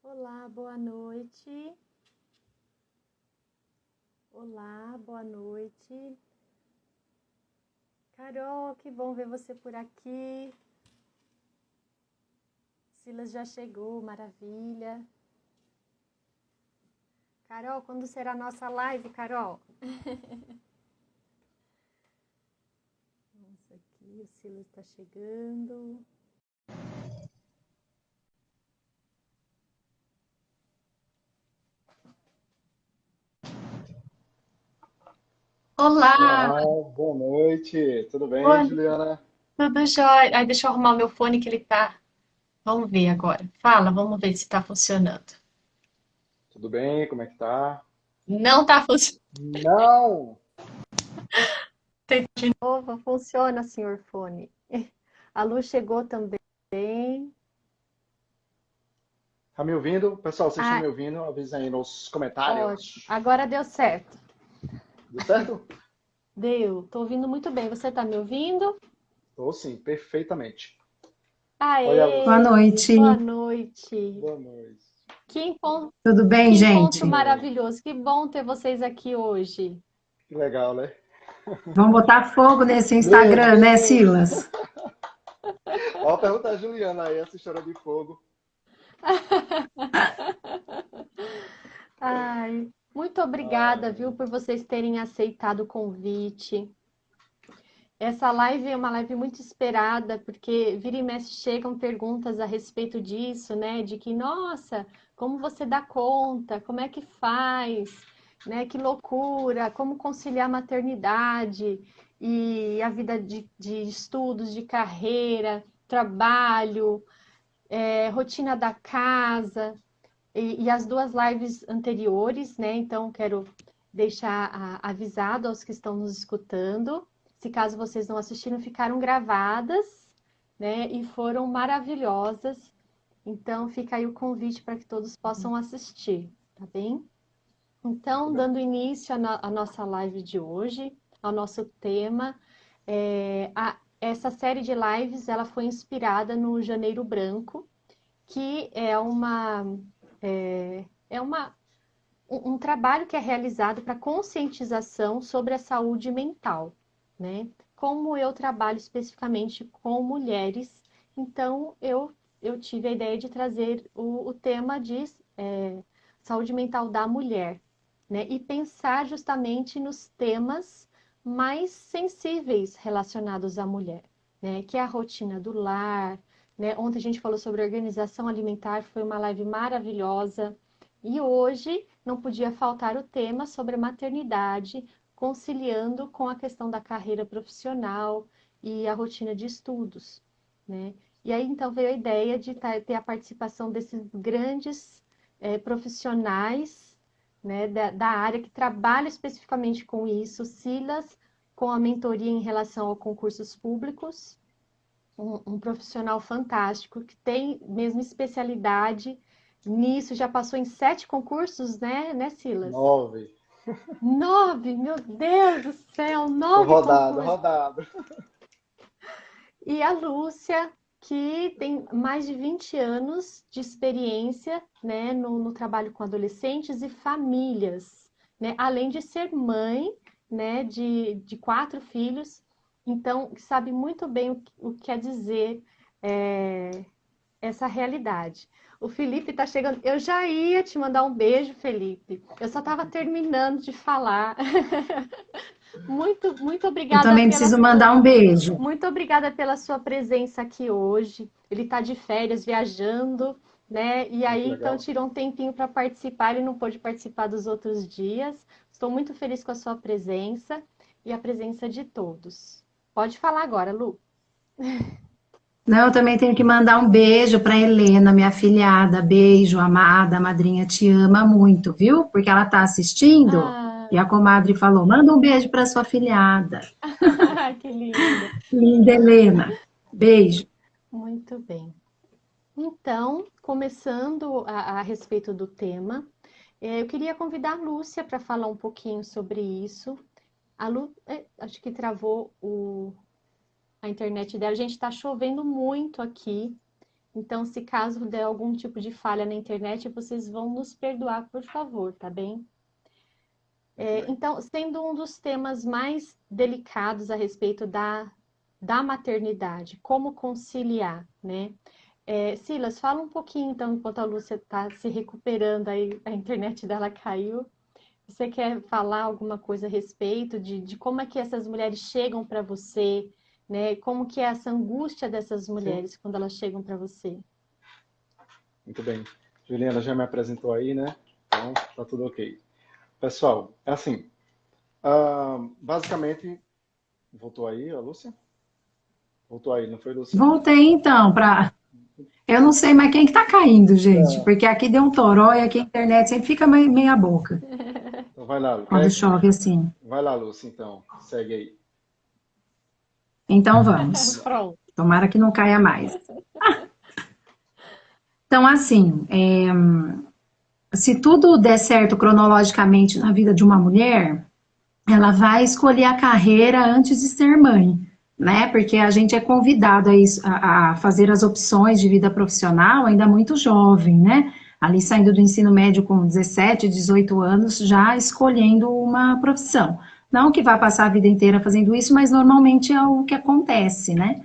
Olá, boa noite. Olá, boa noite. Carol, que bom ver você por aqui. Silas já chegou, maravilha. Carol, quando será a nossa live, Carol? Vamos aqui, o Silas está chegando. Olá! Olá, boa noite. Tudo bem, Boa, Juliana? tudo jóia? Ai, deixa eu arrumar o meu fone que ele tá. Vamos ver agora. Fala, vamos ver se tá funcionando. Tudo bem? Como é que tá? Não tá funcionando Não! de novo. Funciona, senhor fone. A luz chegou também. Tá me ouvindo? Pessoal, vocês estão Ah, me ouvindo? Avisa aí nos ótimo. comentários. Agora deu certo. Deu certo? Deu. Tô ouvindo muito bem. Você tá me ouvindo? Tô sim, perfeitamente. Olha, Boa Aê! noite, Boa noite. boa noite. tudo Que bem, encontro gente? Bem, maravilhoso. Que bom ter vocês aqui hoje. que legal, né? Vamos botar fogo nesse Meu Instagram, né, Deus! Silas? Ó, pergunta a Juliana aí, essa história de fogo. Ai, muito obrigada, viu, Ai, por vocês terem aceitado o convite. Essa live é uma live muito esperada, porque vira e mexe chegam perguntas a respeito disso, né? De que, nossa, como você dá conta? Como é que faz? Né? Que loucura! Como conciliar a maternidade e a vida de estudos, de carreira, trabalho, rotina da casa e as duas lives anteriores, né? Então, quero deixar avisado aos que estão nos escutando. Se caso vocês não assistiram, ficaram gravadas, né? E foram maravilhosas. Então, fica aí o convite para que todos possam assistir, tá bem? muito Então, bem. dando início à nossa live de hoje, ao nosso tema, essa série de lives ela foi inspirada no Janeiro Branco, que é um trabalho que é realizado para conscientização sobre a saúde mental, né? Como eu trabalho especificamente com mulheres, então eu tive a ideia de trazer o tema de saúde mental da mulher, né? E pensar justamente nos temas mais sensíveis relacionados à mulher, né? Que é a rotina do lar, né? Ontem a gente falou sobre organização alimentar, foi uma live maravilhosa. E hoje não podia faltar o tema sobre a maternidade, conciliando com a questão da carreira profissional e a rotina de estudos, né? E aí então veio a ideia de ter a participação desses grandes profissionais, né, da área que trabalha especificamente com isso, Silas, com a mentoria em relação a concursos públicos, um profissional fantástico que tem mesmo especialidade nisso, já passou em 7 concursos, né, Silas? 9. 9, meu Deus do céu, Tô 9 rodado, concursos. rodado. E a Lúcia, que tem mais de 20 anos de experiência, né, no trabalho com adolescentes e famílias, né, além de ser mãe, né, de 4 filhos, então sabe muito bem o que quer dizer é, essa realidade. O Felipe está chegando. Eu já ia te mandar um beijo, Felipe. Eu só estava terminando de falar. Muito Eu obrigada também preciso mandar um beijo. muito obrigada pela sua presença aqui hoje. Ele está de férias, viajando, né? E aí, Muito então, legal. tirou um tempinho para participar. Ele não pôde participar dos outros dias. Estou muito feliz com a sua presença e a presença de todos. Pode falar agora, Lu. Não, eu também tenho que mandar um beijo para Helena, minha filhada. Beijo, amada, a madrinha te ama muito, viu? Porque ela está assistindo Ah, e a comadre falou: manda um beijo para sua filhada. que linda. Linda Helena. Beijo. Muito bem. Então, começando a respeito do tema, eu queria convidar a Lúcia para falar um pouquinho sobre isso. A Lu, acho que travou a internet dela. Gente, está chovendo muito aqui. Então, se caso der algum tipo de falha na internet, vocês vão nos perdoar, por favor, tá bem? Então, sendo um dos temas mais delicados a respeito da maternidade, como conciliar, né? Silas, fala um pouquinho, então, enquanto a Lúcia está se recuperando, aí a internet dela caiu. Você quer falar alguma coisa a respeito de como é que essas mulheres chegam para você, né? Como que é essa angústia dessas Sim, mulheres quando elas chegam para você? muito bem. Juliana já me apresentou aí, né? Então, tá tudo ok. Pessoal, é assim, basicamente, voltou aí a Lúcia? Voltou aí, não foi, Lúcia? Voltei então para. Eu não sei mais quem que tá caindo, gente, porque aqui deu um toró e aqui a internet sempre fica meia boca Então vai lá, quando chove assim. vai lá, Lúcia, então, segue aí. Então vamos. Pronto. Tomara que não caia mais. Então, assim, se tudo der certo cronologicamente na vida de uma mulher, ela vai escolher a carreira antes de ser mãe, né? Porque a gente é convidado a fazer as opções de vida profissional ainda muito jovem, né? Ali saindo do ensino médio com 17, 18 anos, já escolhendo uma profissão. Não que vá passar a vida inteira fazendo isso, mas normalmente é o que acontece, né?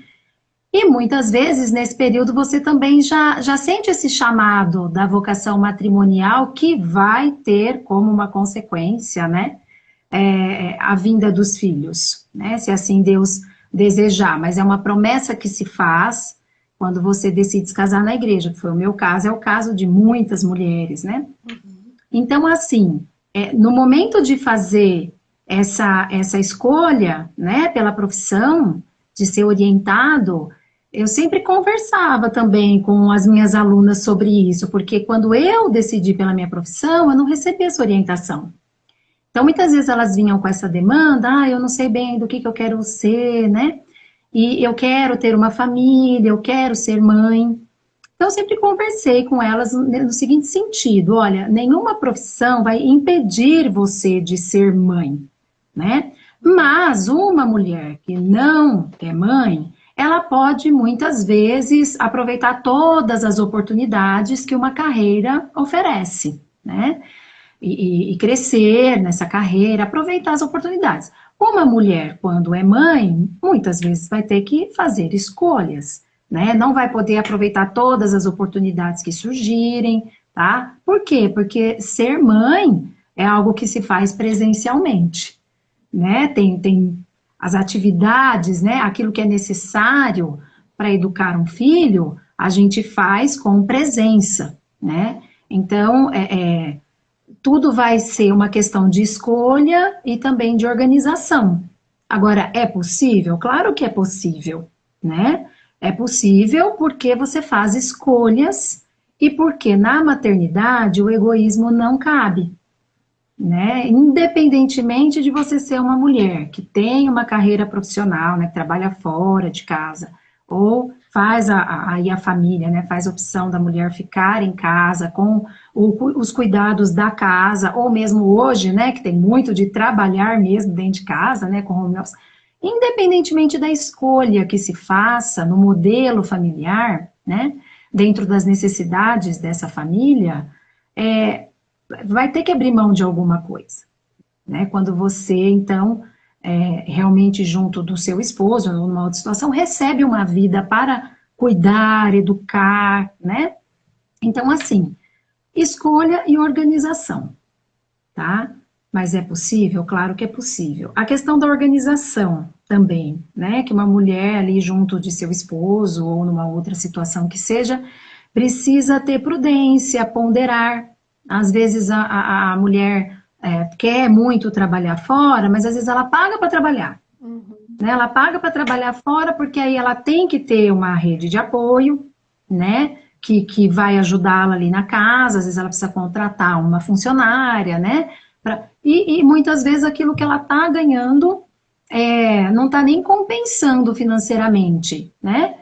E muitas vezes, nesse período, você também já sente esse chamado da vocação matrimonial que vai ter como uma consequência, né? A vinda dos filhos, né? Se assim Deus desejar, mas é uma promessa que se faz quando você decide se casar na igreja, que foi o meu caso, é o caso de muitas mulheres, né? Então, assim, no momento de fazer essa escolha, né, pela profissão, de ser orientado, eu sempre conversava também com as minhas alunas sobre isso, porque quando eu decidi pela minha profissão, eu não recebi essa orientação. Então, muitas vezes elas vinham com essa demanda, eu não sei bem do que eu quero ser, né? E eu quero ter uma família, eu quero ser mãe. Então, eu sempre conversei com elas no seguinte sentido: olha, nenhuma profissão vai impedir você de ser mãe, né? Mas uma mulher que não é mãe, ela pode muitas vezes aproveitar todas as oportunidades que uma carreira oferece, né? E crescer nessa carreira, aproveitar as oportunidades. Uma mulher, quando é mãe, muitas vezes vai ter que fazer escolhas, né? Não vai poder aproveitar todas as oportunidades que surgirem, tá? Por quê? Porque ser mãe é algo que se faz presencialmente, né? Tem as atividades, né? Aquilo que é necessário para educar um filho, a gente faz com presença, né? Então, tudo vai ser uma questão de escolha e também de organização. Agora, é possível? Claro que é possível, né? É possível porque você faz escolhas e porque na maternidade o egoísmo não cabe, né? Independentemente de você ser uma mulher que tem uma carreira profissional, né, que trabalha fora de casa, ou faz aí a família, né, faz a opção da mulher ficar em casa com os cuidados da casa, ou mesmo hoje, né, que tem muito de trabalhar mesmo dentro de casa, né, com home office, independentemente da escolha que se faça no modelo familiar, né, dentro das necessidades dessa família, vai ter que abrir mão de alguma coisa, né? Quando você, então, realmente junto do seu esposo, numa outra situação, recebe uma vida para cuidar, educar, né? Então, assim, escolha e organização, tá? Mas é possível? Claro que é possível. A questão da organização também, né? Que uma mulher ali junto de seu esposo ou numa outra situação que seja, precisa ter prudência, ponderar. Às vezes a mulher quer muito trabalhar fora, mas às vezes ela paga para trabalhar. Né? Ela paga para trabalhar fora porque aí ela tem que ter uma rede de apoio, né? Que vai ajudá-la ali na casa, às vezes ela precisa contratar uma funcionária, né? E muitas vezes aquilo que ela está ganhando não está nem compensando financeiramente, né?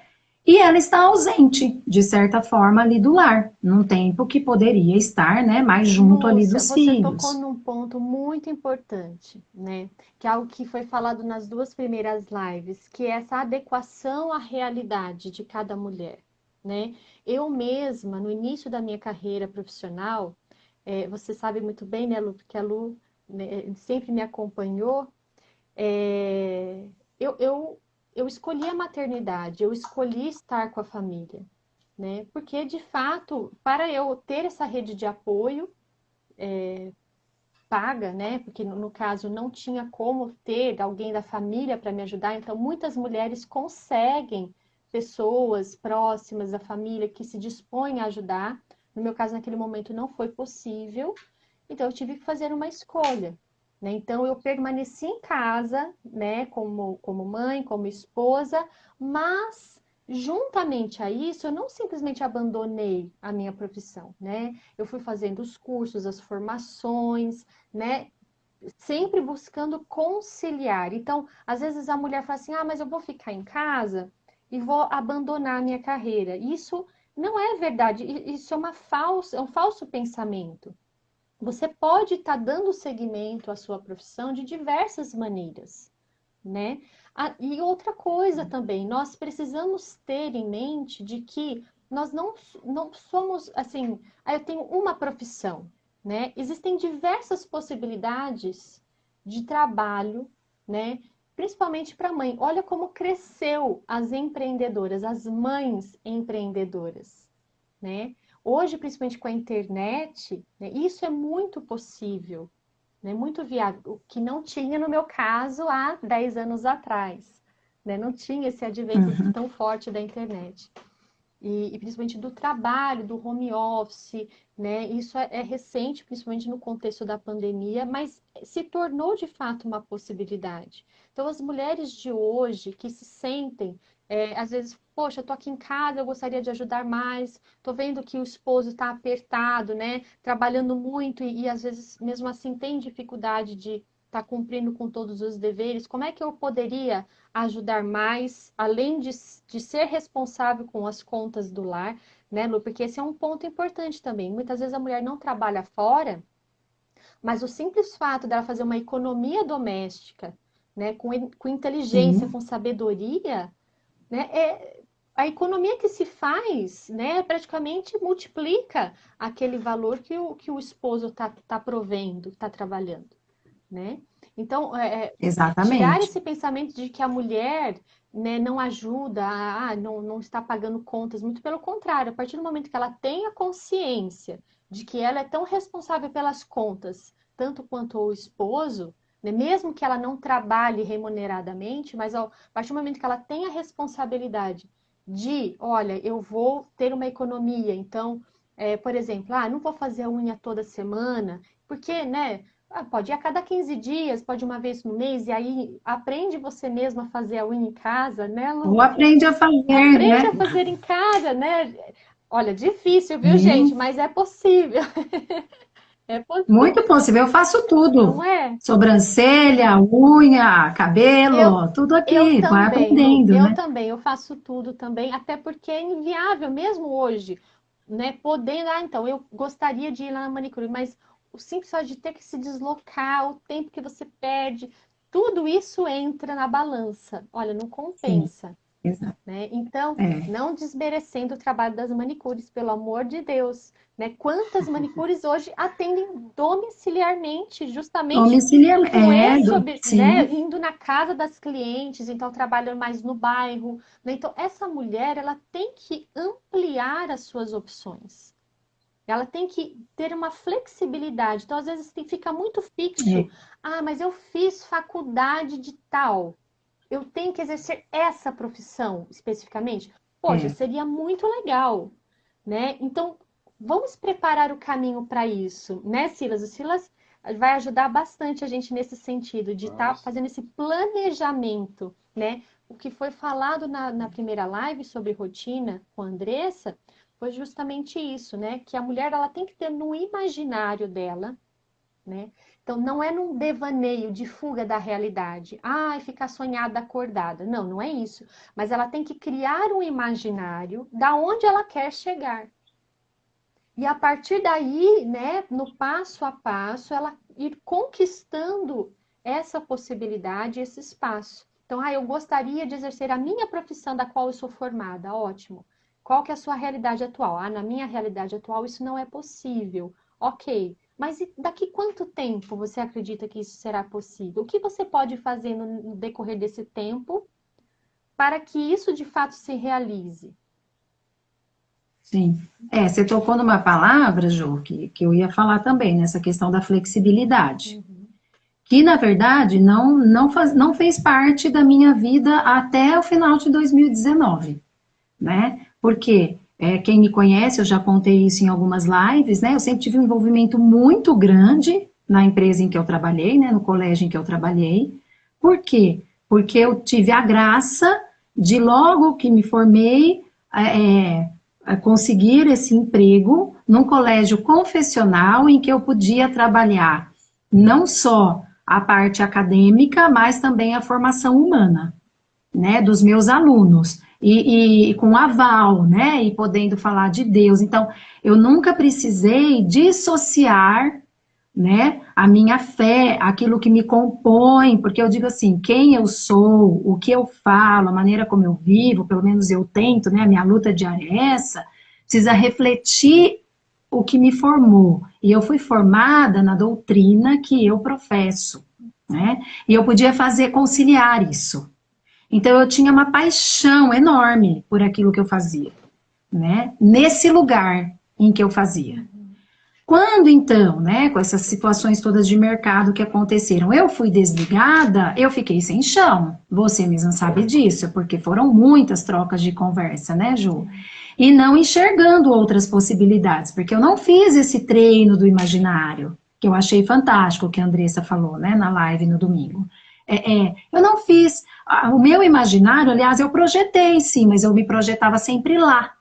E ela está ausente, de certa forma, ali do lar, num tempo que poderia estar, né, mais junto ali Lúcia, dos você tocou filhos. num ponto muito importante, né? Que é algo que foi falado nas duas primeiras lives, que é essa adequação à realidade de cada mulher, né? eu mesma, no início da minha carreira profissional, você sabe muito bem, né, Lu, porque a Lu, né, sempre me acompanhou, é, eu, eu, eu escolhi a maternidade, eu escolhi estar com a família, né? Porque, de fato, para eu ter essa rede de apoio paga, né? Porque, no caso, não tinha como ter alguém da família para me ajudar, então muitas mulheres conseguem pessoas próximas da família que se dispõem a ajudar. No meu caso, naquele momento, não foi possível, então eu tive que fazer uma escolha, né? Então eu permaneci em casa, né, como mãe, como esposa, mas juntamente a isso, eu não simplesmente abandonei a minha profissão, né? Eu fui fazendo os cursos, as formações, né? Sempre buscando conciliar. Então, às vezes a mulher fala assim: ah, mas eu vou ficar em casa e vou abandonar a minha carreira. Isso não é verdade, isso é um falso pensamento. Você pode estar dando seguimento à sua profissão de diversas maneiras, né? E outra coisa também, nós precisamos ter em mente de que nós não somos assim, eu tenho uma profissão, né? Existem diversas possibilidades de trabalho, né? Principalmente para mãe. Olha como cresceu as empreendedoras, as mães empreendedoras, né? Hoje, principalmente com a internet, né, isso é muito possível, né, muito viável, o que não tinha no meu caso há 10 anos atrás, né? Não tinha esse advento Uhum. tão forte da internet. E principalmente do trabalho, do home office, né? Isso é recente, principalmente no contexto da pandemia, mas se tornou de fato uma possibilidade. Então, as mulheres de hoje que se sentem, às vezes, poxa, eu tô aqui em casa, eu gostaria de ajudar mais, tô vendo que o esposo está apertado, né? Trabalhando muito e às vezes, mesmo assim, tem dificuldade de estar cumprindo com todos os deveres. Como é que eu poderia ajudar mais, além de ser responsável com as contas do lar, né, Lu? Porque esse é um ponto importante também. Muitas vezes a mulher não trabalha fora, mas o simples fato dela fazer uma economia doméstica, né, com inteligência, Sim, com sabedoria, né, a economia que se faz, né, praticamente multiplica aquele valor que o esposo está provendo, está trabalhando, né? Então, tirar exatamente. esse pensamento de que a mulher, né, não ajuda, não está pagando contas, muito pelo contrário, a partir do momento que ela tem a consciência de que ela é tão responsável pelas contas, tanto quanto o esposo, né, mesmo que ela não trabalhe remuneradamente, mas a partir do momento que ela tem a responsabilidade de, olha, eu vou ter uma economia, então, por exemplo, não vou fazer a unha toda semana, porque, né? Pode ir a cada 15 dias, pode uma vez no mês, e aí aprende você mesma a fazer a unha em casa, né, Ou Lu? aprende a fazer, Aprende né? a fazer em casa, né? Olha, difícil, viu, gente? Sim, Mas é possível. É muito possível, possível. Eu faço não tudo. é? Sobrancelha, unha, Eu, cabelo, tudo eu aqui. Vai também, Lu, aprendendo, eu né? também, eu faço tudo também, até porque é inviável mesmo hoje, né? Podendo, então, eu gostaria de ir lá na manicure, mas o simples fato de ter que se deslocar, o tempo que você perde, tudo isso entra na balança. Olha, não Sim, compensa, exato. né? Então, É. não desmerecendo o trabalho das manicures, pelo amor de Deus, né? Quantas manicures hoje atendem domiciliarmente, justamente Domiciliar, com esse, né, sim, indo na casa das clientes, então trabalhando mais no bairro, né? Então, essa mulher, ela tem que ampliar as suas opções. Ela tem que ter uma flexibilidade. Então, às vezes, fica muito fixo. é, Mas eu fiz faculdade de tal. Eu tenho que exercer essa profissão especificamente? Poxa, é. seria muito legal, né? Então, vamos preparar o caminho para isso, né, Silas? O Silas vai ajudar bastante a gente nesse sentido, de estar Vamos. fazendo esse planejamento, né? O que foi falado na primeira live sobre rotina com a Andressa foi justamente isso, né? Que a mulher ela tem que ter no imaginário dela, né? Então, não é num devaneio de fuga da realidade. Ficar sonhada acordada. Não, não é isso. Mas ela tem que criar um imaginário da onde ela quer chegar. E a partir daí, né, no passo a passo, ela ir conquistando essa possibilidade, esse espaço. Então, eu gostaria de exercer a minha profissão da qual eu sou formada. Ótimo. qual que é a sua realidade atual? Ah, na minha realidade atual isso não é possível. Ok, mas e daqui quanto tempo você acredita que isso será possível? O que você pode fazer no decorrer desse tempo para que isso de fato se realize? Sim. Você tocou numa palavra, Jô, que eu ia falar também, nessa questão da flexibilidade. Uhum. Que, na verdade, não fez parte da minha vida até o final de 2019, né? Porque quem me conhece, eu já contei isso em algumas lives, né? Eu sempre tive um envolvimento muito grande na empresa em que eu trabalhei, né? No colégio em que eu trabalhei. Por quê? Porque eu tive a graça de, logo que me formei, conseguir esse emprego num colégio confessional em que eu podia trabalhar não só a parte acadêmica, mas também a formação humana, né, dos meus alunos, e com aval, né, e podendo falar de Deus. Então, eu nunca precisei dissociar, né, a minha fé, aquilo que me compõe, porque eu digo assim, quem eu sou, o que eu falo, a maneira como eu vivo, pelo menos eu tento, né, a minha luta diária é essa, precisa refletir o que me formou. E eu fui formada na doutrina que eu professo, né? E eu podia conciliar isso. Então eu tinha uma paixão enorme por aquilo que eu fazia, né? Nesse lugar em que eu fazia. Quando então, né, com essas situações todas de mercado que aconteceram, eu fui desligada, eu fiquei sem chão. Você mesma sabe disso, porque foram muitas trocas de conversa, né, Ju? E não enxergando outras possibilidades, porque eu não fiz esse treino do imaginário, que eu achei fantástico, que a Andressa falou, né, na live no domingo. Eu não fiz. O meu imaginário, aliás, eu projetei sim, mas eu me projetava sempre lá,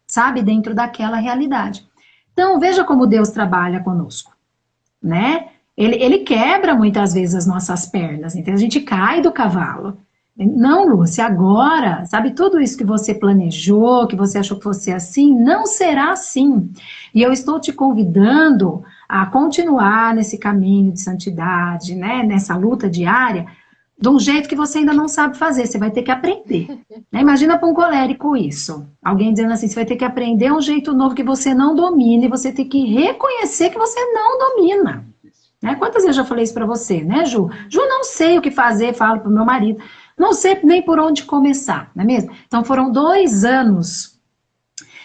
sabe, dentro daquela realidade. Então, veja como Deus trabalha conosco, né? Ele quebra muitas vezes as nossas pernas, então a gente cai do cavalo. Não, Lúcia, agora, sabe, tudo isso que você planejou, que você achou que fosse assim, não será assim. E eu estou te convidando a continuar nesse caminho de santidade, né, nessa luta diária, de um jeito que você ainda não sabe fazer, você vai ter que aprender. Né? Imagina para um colérico isso. Alguém dizendo assim, você vai ter que aprender um jeito novo que você não domina e você tem que reconhecer que você não domina. Né? Quantas vezes eu já falei isso para você, né, Ju? Ju, não sei o que fazer, falo para o meu marido. Não sei nem por onde começar, não é mesmo? Então foram 2 anos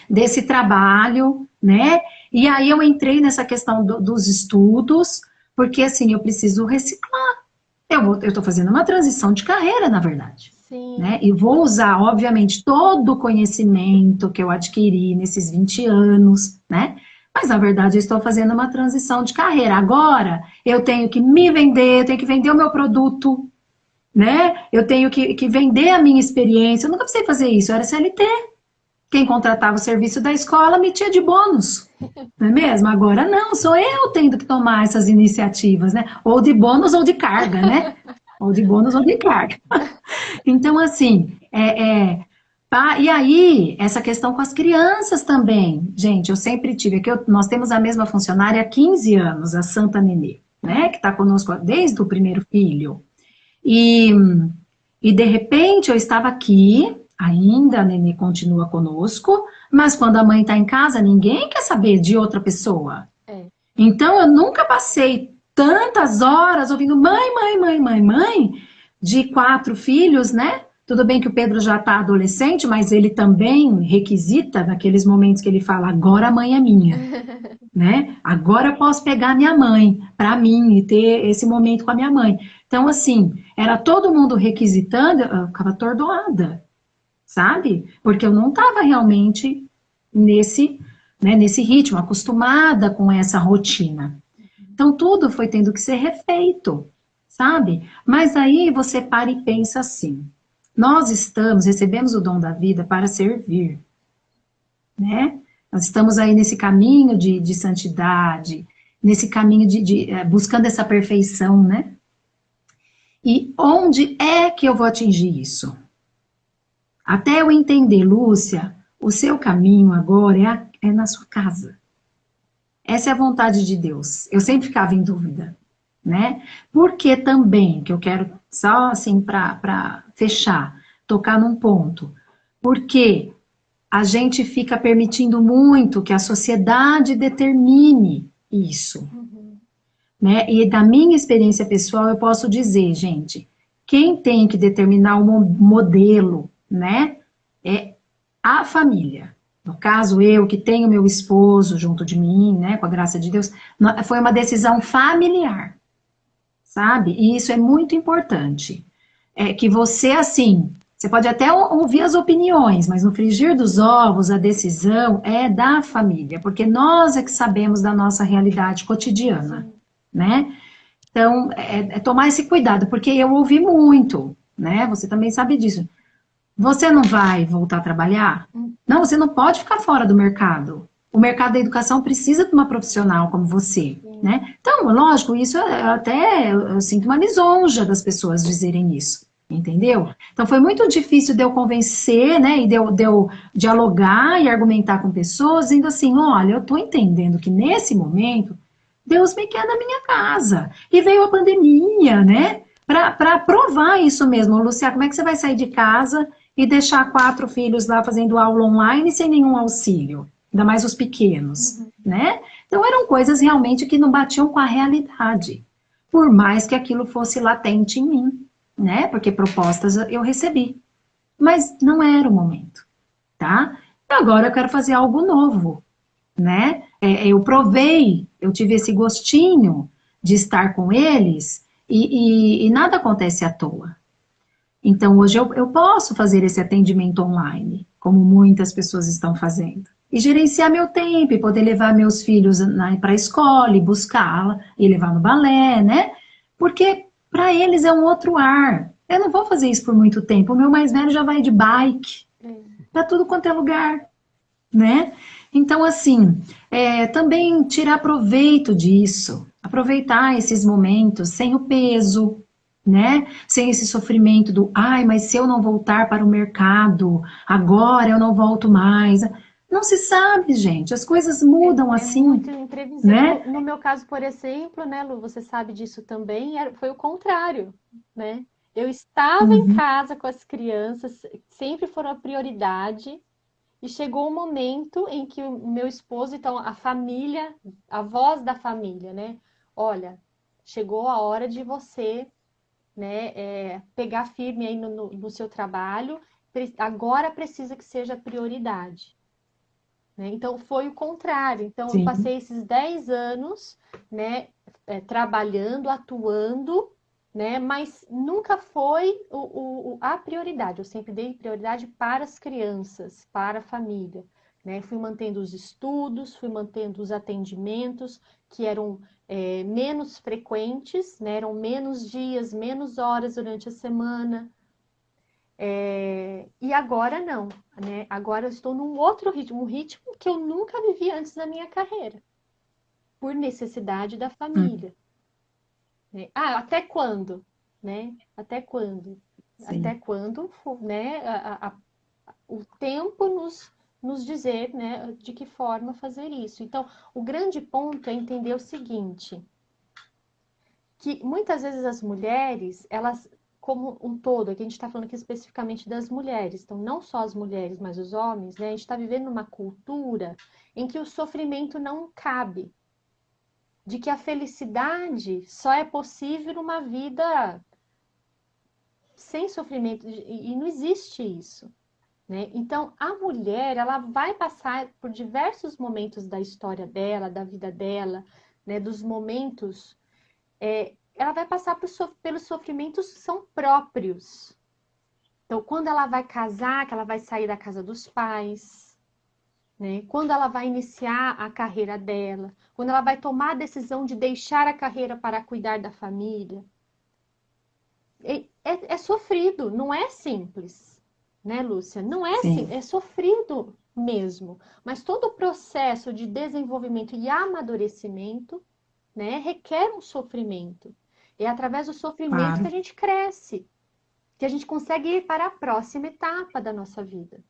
desse trabalho, né? E aí eu entrei nessa questão dos estudos, porque assim, eu preciso reciclar. Eu estou fazendo uma transição de carreira, na verdade. Sim. Né? E vou usar, obviamente, todo o conhecimento que eu adquiri nesses 20 anos, né? Mas, na verdade, eu estou fazendo uma transição de carreira. Agora, eu tenho que me vender, eu tenho que vender o meu produto, né? Eu tenho que vender a minha experiência. Eu nunca precisei fazer isso, eu era CLT. Quem contratava o serviço da escola me tinha de bônus, não é mesmo? Agora não, sou eu tendo que tomar essas iniciativas, né? Ou de bônus ou de carga, né? Ou de bônus ou de carga. Então, assim, e aí, essa questão com as crianças também. Gente, eu sempre tive, aqui nós temos a mesma funcionária há 15 anos, a Santa Nenê, né? Que está conosco desde o primeiro filho. E de repente eu estava aqui, ainda a Nenê continua conosco, mas quando a mãe está em casa, ninguém quer saber de outra pessoa. Então eu nunca passei tantas horas ouvindo mãe, mãe, mãe, mãe, mãe, de 4 filhos, né? Tudo bem que o Pedro já está adolescente, mas ele também requisita naqueles momentos que ele fala, agora a mãe é minha, né? Agora eu posso pegar minha mãe para mim e ter esse momento com a minha mãe. Então, assim, era todo mundo requisitando, eu ficava atordoada, sabe? Porque eu não estava realmente nesse ritmo, acostumada com essa rotina. Então, tudo foi tendo que ser refeito, sabe? Mas aí você para e pensa assim, nós recebemos o dom da vida para servir, né? Nós estamos aí nesse caminho de santidade, nesse caminho buscando essa perfeição, né? E onde é que eu vou atingir isso? Até eu entender, Lúcia, o seu caminho agora é na sua casa. Essa é a vontade de Deus. Eu sempre ficava em dúvida, né? Porque também, que eu quero só assim para fechar, tocar num ponto. Porque a gente fica permitindo muito que a sociedade determine isso, né? E da minha experiência pessoal, eu posso dizer, gente, quem tem que determinar o modelo, né, é a família. No caso, eu que tenho meu esposo junto de mim, né, com a graça de Deus, foi uma decisão familiar, sabe? E isso é muito importante. É que você, assim, você pode até ouvir as opiniões, mas no frigir dos ovos, a decisão é da família, porque nós é que sabemos da nossa realidade cotidiana, né? Então, é tomar esse cuidado, porque eu ouvi muito, né? Você também sabe disso. Você não vai voltar a trabalhar? Não, você não pode ficar fora do mercado. O mercado da educação precisa de uma profissional como você, né? Então, lógico, isso até eu sinto uma lisonja das pessoas dizerem isso, entendeu? Então, foi muito difícil de eu convencer, né, e de eu dialogar e argumentar com pessoas, dizendo assim, olha, eu estou entendendo que nesse momento Deus me quer na minha casa. E veio a pandemia, né? Para provar isso mesmo. Lucia, como é que você vai sair de casa e deixar 4 filhos lá fazendo aula online sem nenhum auxílio? Ainda mais os pequenos, né? Então eram coisas realmente que não batiam com a realidade. Por mais que aquilo fosse latente em mim, né? Porque propostas eu recebi. Mas não era o momento, tá? E agora eu quero fazer algo novo, né? Eu provei, eu tive esse gostinho de estar com eles e nada acontece à toa. Então, hoje eu posso fazer esse atendimento online, como muitas pessoas estão fazendo. E gerenciar meu tempo, e poder levar meus filhos para a escola, e buscá-la, e levar no balé, né? Porque para eles é um outro ar. Eu não vou fazer isso por muito tempo. O meu mais velho já vai de bike para tudo quanto é lugar, né? Então, assim, também tirar proveito disso, aproveitar esses momentos sem o peso, né? Sem esse sofrimento do, ai, mas se eu não voltar para o mercado, agora eu não volto mais. Não se sabe, gente, as coisas mudam assim, muito imprevisível. né? No meu caso, por exemplo, né, Lu, você sabe disso também, foi o contrário, né? Eu estava em casa com as crianças, sempre foram a prioridade, e chegou um momento em que o meu esposo, então a família, a voz da família, né? Olha, chegou a hora de você, né, pegar firme aí no seu trabalho, agora precisa que seja prioridade. Né? Então, foi o contrário. Então, eu Sim, passei esses 10 anos, né, trabalhando, atuando, né, mas nunca foi a prioridade. Eu sempre dei prioridade para as crianças, para a família. Né? Fui mantendo os estudos, fui mantendo os atendimentos, que eram menos frequentes, né? Eram menos dias, menos horas durante a semana. E agora não, né? Agora eu estou num outro ritmo, um ritmo que eu nunca vivi antes da minha carreira, por necessidade da família. Né? Ah, até quando? Né? Até quando? Até sim, quando, né? O tempo nos dizer, né, de que forma fazer isso. Então, o grande ponto é entender o seguinte, que muitas vezes as mulheres, elas, como um todo, aqui a gente está falando aqui especificamente das mulheres, então não só as mulheres, mas os homens, né? A gente está vivendo numa cultura em que o sofrimento não cabe, de que a felicidade só é possível numa vida sem sofrimento, e não existe isso. Né? Então, a mulher, ela vai passar por diversos momentos da história dela, da vida dela, né? Dos momentos ela vai passar pelos sofrimentos que são próprios. Então, quando ela vai casar, que ela vai sair da casa dos pais, né? Quando ela vai iniciar a carreira dela, quando ela vai tomar a decisão de deixar a carreira para cuidar da família. É sofrido, não é simples, né, Lúcia? Não é sim, simples, é sofrido mesmo. Mas todo o processo de desenvolvimento e amadurecimento, né, requer um sofrimento. É através do sofrimento que claro. a gente cresce, que a gente consegue ir para a próxima etapa da nossa vida,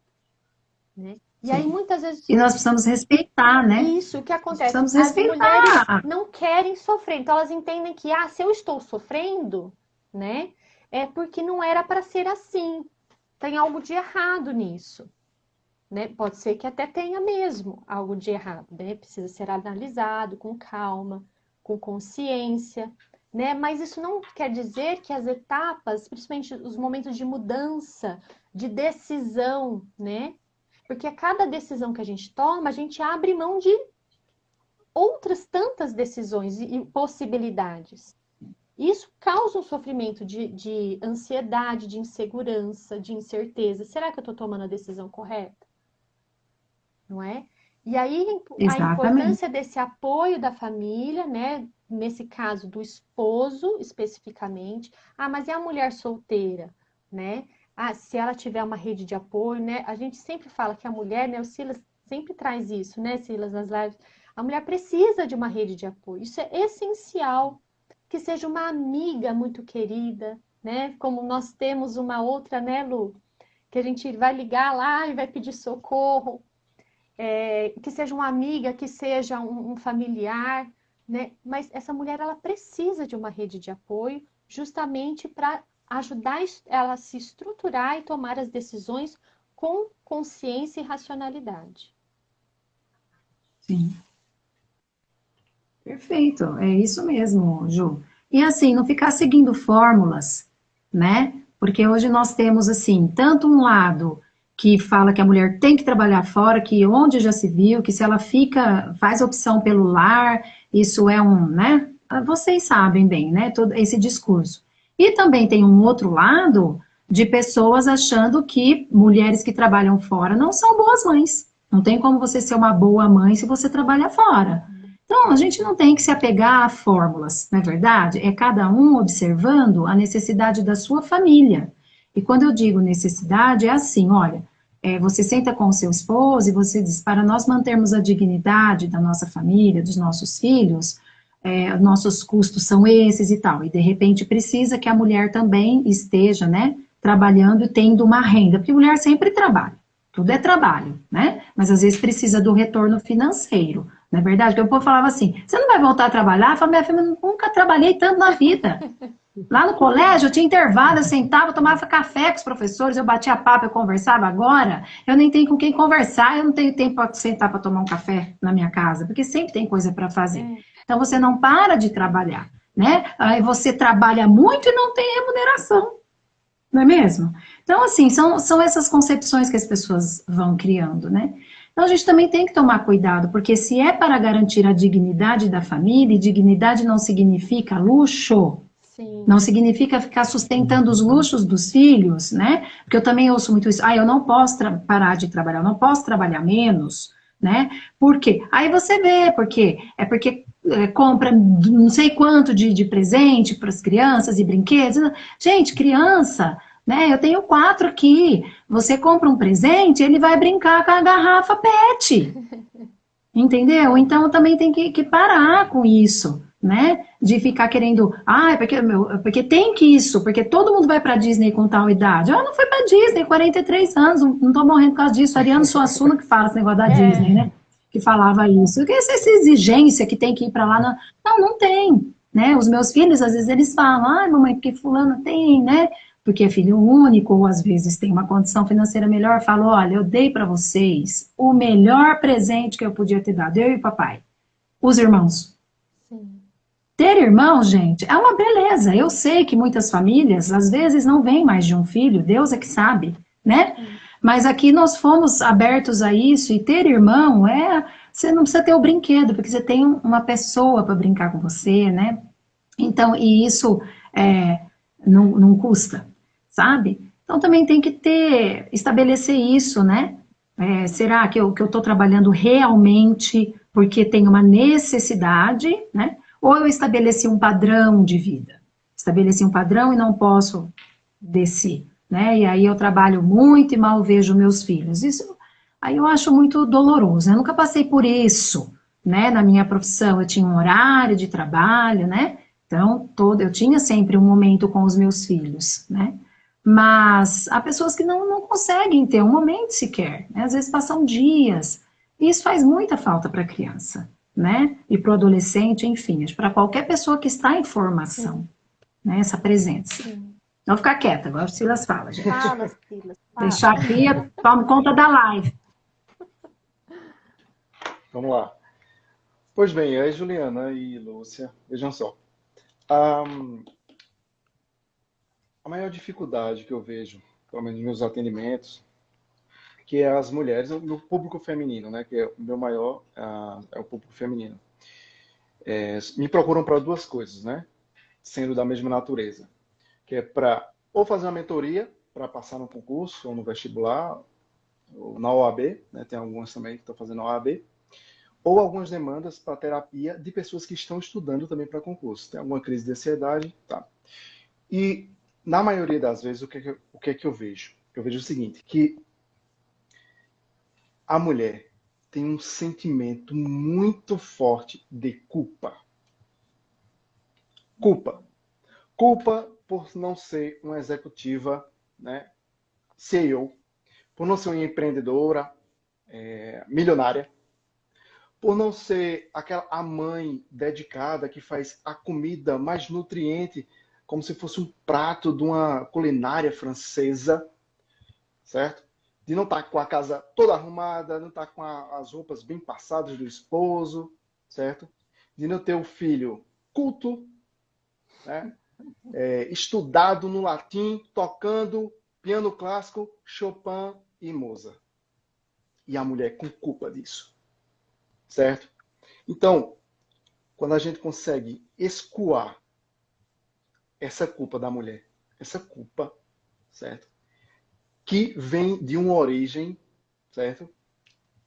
né? E aí Sim. muitas vezes E nós precisamos respeitar, né? isso, o que Nós acontece? precisamos As mulheres respeitar. não querem sofrer, então elas entendem que se eu estou sofrendo, né, é porque não era para ser assim. Tem algo de errado nisso. né? Pode ser que até tenha mesmo algo de errado, né? Precisa ser analisado com calma, com consciência, né? Mas isso não quer dizer que as etapas, principalmente os momentos de mudança, de decisão, né? Porque a cada decisão que a gente toma, a gente abre mão de outras tantas decisões e possibilidades. Isso causa um sofrimento de ansiedade, de insegurança, de incerteza. Será que eu estou tomando a decisão correta? Não é? E aí a Exatamente. importância desse apoio da família, né? Nesse caso do esposo especificamente. Ah, mas e a mulher solteira, né? Ah, se ela tiver uma rede de apoio, né? A gente sempre fala que a mulher, né? O Silas sempre traz isso, né, Silas, nas lives. A mulher precisa de uma rede de apoio. Isso é essencial. Que seja uma amiga muito querida, né? Como nós temos uma outra, né, Lu? Que a gente vai ligar lá e vai pedir socorro. Que seja uma amiga, que seja um familiar, né? Mas essa mulher, ela precisa de uma rede de apoio justamente para ajudar ela a se estruturar e tomar as decisões com consciência e racionalidade. Sim. Perfeito, é isso mesmo, Ju. E assim, não ficar seguindo fórmulas, né? Porque hoje nós temos, assim, tanto um lado que fala que a mulher tem que trabalhar fora, que onde já se viu, que se ela fica, faz opção pelo lar, isso é um, né? Vocês sabem bem, né? Todo esse discurso. E também tem um outro lado de pessoas achando que mulheres que trabalham fora não são boas mães. Não tem como você ser uma boa mãe se você trabalha fora. Então, a gente não tem que se apegar a fórmulas, não é verdade? É cada um observando a necessidade da sua família. E quando eu digo necessidade, é assim, olha, você senta com o seu esposo e você diz, para nós mantermos a dignidade da nossa família, dos nossos filhos, nossos custos são esses e tal. E, de repente, precisa que a mulher também esteja, né, trabalhando e tendo uma renda, porque a mulher sempre trabalha. Tudo é trabalho, né? Mas às vezes precisa do retorno financeiro, não é verdade? Porque o povo falava assim, você não vai voltar a trabalhar? Eu falava, minha filha, eu nunca trabalhei tanto na vida. Lá no colégio, eu tinha intervalo, eu sentava, eu tomava café com os professores, eu batia papo, eu conversava. Agora, eu nem tenho com quem conversar, eu não tenho tempo para sentar para tomar um café na minha casa, porque sempre tem coisa para fazer. Então, você não para de trabalhar, né? Aí você trabalha muito e não tem remuneração. Não é mesmo? Então, assim, são essas concepções que as pessoas vão criando, né? Então, a gente também tem que tomar cuidado, porque se é para garantir a dignidade da família, e dignidade não significa luxo, Sim. não significa ficar sustentando os luxos dos filhos, né? Porque eu também ouço muito isso, eu não posso parar de trabalhar, eu não posso trabalhar menos, né? Por quê? Aí você vê, porque compra não sei quanto de presente para as crianças e brinquedos. Gente, criança, né? Eu tenho 4 aqui. Você compra um presente, ele vai brincar com a garrafa PET. Entendeu? Então também tem que parar com isso, né? De ficar querendo, porque tem que isso, porque todo mundo vai para Disney com tal idade. Eu não fui para Disney, 43 anos, não tô morrendo por causa disso. Ariano Suassuna que fala esse negócio da Disney, né? Que falava isso. Que essa exigência que tem que ir para lá, não tem, né? Os meus filhos, às vezes, eles falam, mamãe, porque fulano tem, né? Porque é filho único, ou às vezes tem uma condição financeira melhor, falo, olha, eu dei para vocês o melhor presente que eu podia ter dado, eu e o papai, os irmãos. Sim. Ter irmãos, gente, é uma beleza. Eu sei que muitas famílias, às vezes, não vêm mais de um filho, Deus é que sabe, né? Mas aqui nós fomos abertos a isso, e ter irmão você não precisa ter o brinquedo, porque você tem uma pessoa para brincar com você, né? Então, e isso não custa, sabe? Então também tem que estabelecer isso, né? Será que eu estou trabalhando realmente porque tem uma necessidade, né? Ou eu estabeleci um padrão de vida? Estabeleci um padrão e não posso descer, né? E aí eu trabalho muito e mal vejo meus filhos. Isso aí eu acho muito doloroso. Eu nunca passei por isso, né? Na minha profissão eu tinha um horário de trabalho, né? Então eu tinha sempre um momento com os meus filhos, né? Mas há pessoas que não conseguem ter um momento sequer, né? Às vezes passam dias. E isso faz muita falta para a criança, né? E para o adolescente, enfim, para qualquer pessoa que está em formação, né? Essa presença. Sim. Vou ficar quieta, agora o Silas fala, gente. Fala, Silas. Deixar aqui, tomo conta da live. Vamos lá. Pois bem, aí Juliana e Lúcia, vejam só. A, a maior dificuldade que eu vejo, pelo menos nos meus atendimentos, que é as mulheres, no público feminino, né? Que é o meu maior, é o público feminino. Me procuram para duas coisas, né? Sendo da mesma natureza. Que é para ou fazer uma mentoria, para passar no concurso, ou no vestibular, ou na OAB, né? Tem algumas também que estão fazendo a OAB, ou algumas demandas para terapia de pessoas que estão estudando também para concurso. Tem alguma crise de ansiedade, tá? E, na maioria das vezes, o que é que eu vejo? Eu vejo o seguinte, que a mulher tem um sentimento muito forte de culpa. Culpa. Culpa por não ser uma executiva, né, CEO, por não ser uma empreendedora, milionária, por não ser a mãe dedicada que faz a comida mais nutriente, como se fosse um prato de uma culinária francesa, certo? De não estar com a casa toda arrumada, não estar com as roupas bem passadas do esposo, certo? De não ter o filho culto, né? Estudado no latim, tocando piano clássico, Chopin e Mozart. E a mulher com culpa disso, certo? Então, quando a gente consegue escoar essa culpa da mulher, essa culpa, certo? Que vem de uma origem, certo?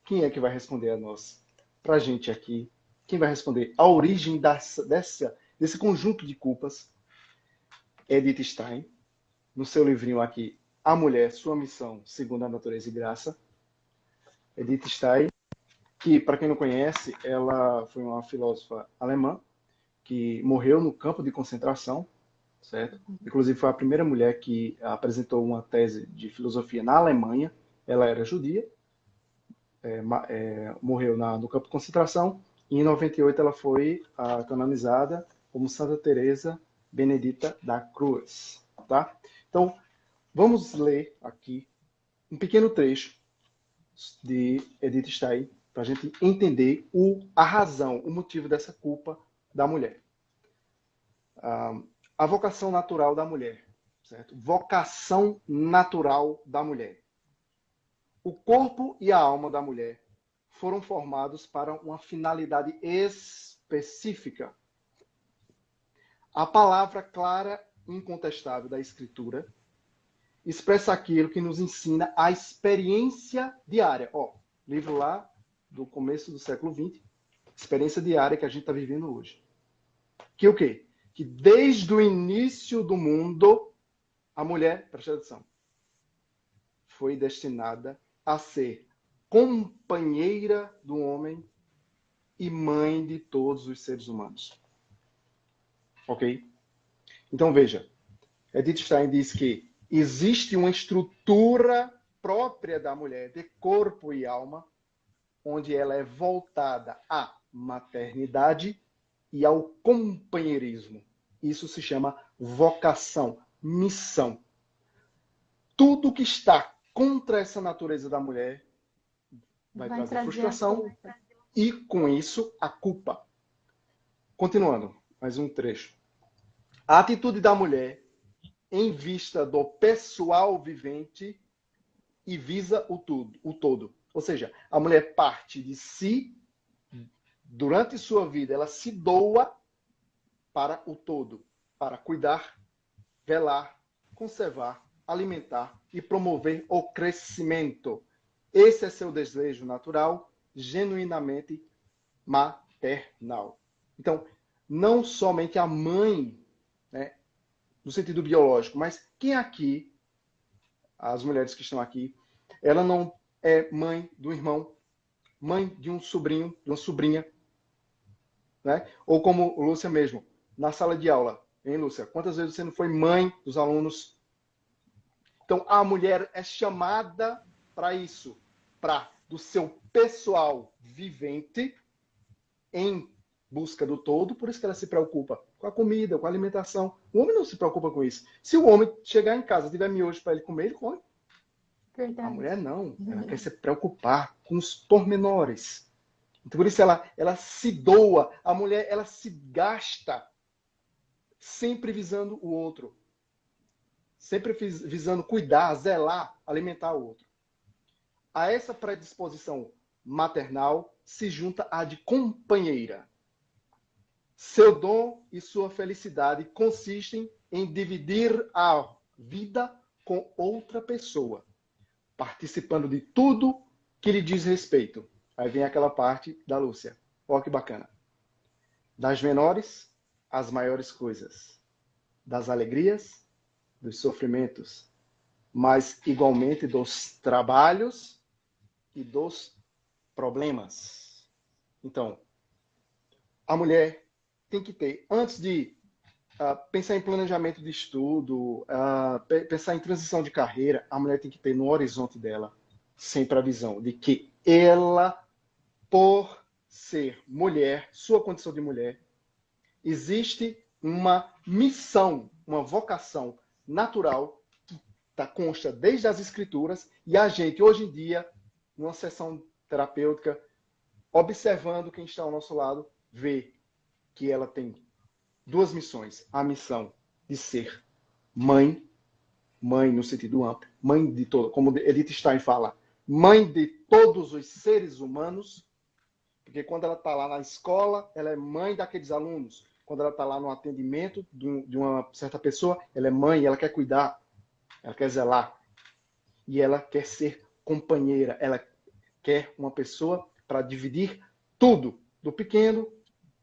Quem é que vai responder a nós? Pra gente aqui, quem vai responder a origem desse conjunto de culpas? Edith Stein, no seu livrinho aqui, A Mulher, Sua Missão, Segundo a Natureza e Graça. Edith Stein, que, para quem não conhece, ela foi uma filósofa alemã que morreu no campo de concentração, certo? Inclusive foi a primeira mulher que apresentou uma tese de filosofia na Alemanha. Ela era judia, morreu no campo de concentração e em 98 ela foi canonizada como Santa Teresa Benedita da Cruz, tá? Então, vamos ler aqui um pequeno trecho de Edith Stein para a gente entender a razão, o motivo dessa culpa da mulher. A vocação natural da mulher, certo? Vocação natural da mulher. O corpo e a alma da mulher foram formados para uma finalidade específica. A palavra clara e incontestável da Escritura expressa aquilo que nos ensina a experiência diária. Livro lá do começo do século XX, experiência diária que a gente está vivendo hoje. Que o quê? Que desde o início do mundo, a mulher, presta atenção, foi destinada a ser companheira do homem e mãe de todos os seres humanos. Ok? Então veja, Edith Stein diz que existe uma estrutura própria da mulher, de corpo e alma, onde ela é voltada à maternidade e ao companheirismo. Isso se chama vocação, missão. Tudo que está contra essa natureza da mulher vai trazer frustração e, com isso, a culpa. Continuando, mais um trecho. A atitude da mulher em vista do pessoal vivente e visa o todo. Ou seja, a mulher parte de si, durante sua vida, ela se doa para o todo, para cuidar, velar, conservar, alimentar e promover o crescimento. Esse é seu desejo natural, genuinamente maternal. Então, não somente a mãe, né, no sentido biológico, mas quem aqui, as mulheres que estão aqui, ela não é mãe do irmão, mãe de um sobrinho, de uma sobrinha, né? Ou como Lúcia mesmo, na sala de aula, hein, Lúcia? Quantas vezes você não foi mãe dos alunos? Então, a mulher é chamada para isso, do seu pessoal vivente, em busca do todo, por isso que ela se preocupa com a comida, com a alimentação. O homem não se preocupa com isso. Se o homem chegar em casa e tiver miojo para ele comer, ele come. Verdade. A mulher não. Ela quer se preocupar com os pormenores. Então, por isso ela se doa. A mulher, ela se gasta sempre visando o outro. Sempre visando cuidar, zelar, alimentar o outro. A essa predisposição maternal se junta a de companheira. Seu dom e sua felicidade consistem em dividir a vida com outra pessoa, participando de tudo que lhe diz respeito. Aí vem aquela parte da Lúcia. Olha que bacana. Das menores às maiores coisas. Das alegrias, dos sofrimentos, mas igualmente dos trabalhos e dos problemas. Então, a mulher tem que ter, antes de pensar em planejamento de estudo, pensar em transição de carreira, a mulher tem que ter no horizonte dela sempre a visão de que ela, por ser mulher, sua condição de mulher, existe uma missão, uma vocação natural que consta desde as escrituras, e a gente, hoje em dia, numa sessão terapêutica, observando quem está ao nosso lado, vê que ela tem duas missões. A missão de ser mãe, mãe no sentido amplo, mãe de todo, como Edith Stein fala, mãe de todos os seres humanos, porque quando ela está lá na escola, ela é mãe daqueles alunos. Quando ela está lá no atendimento de uma certa pessoa, ela é mãe, ela quer cuidar, ela quer zelar. E ela quer ser companheira, ela quer uma pessoa para dividir tudo, do pequeno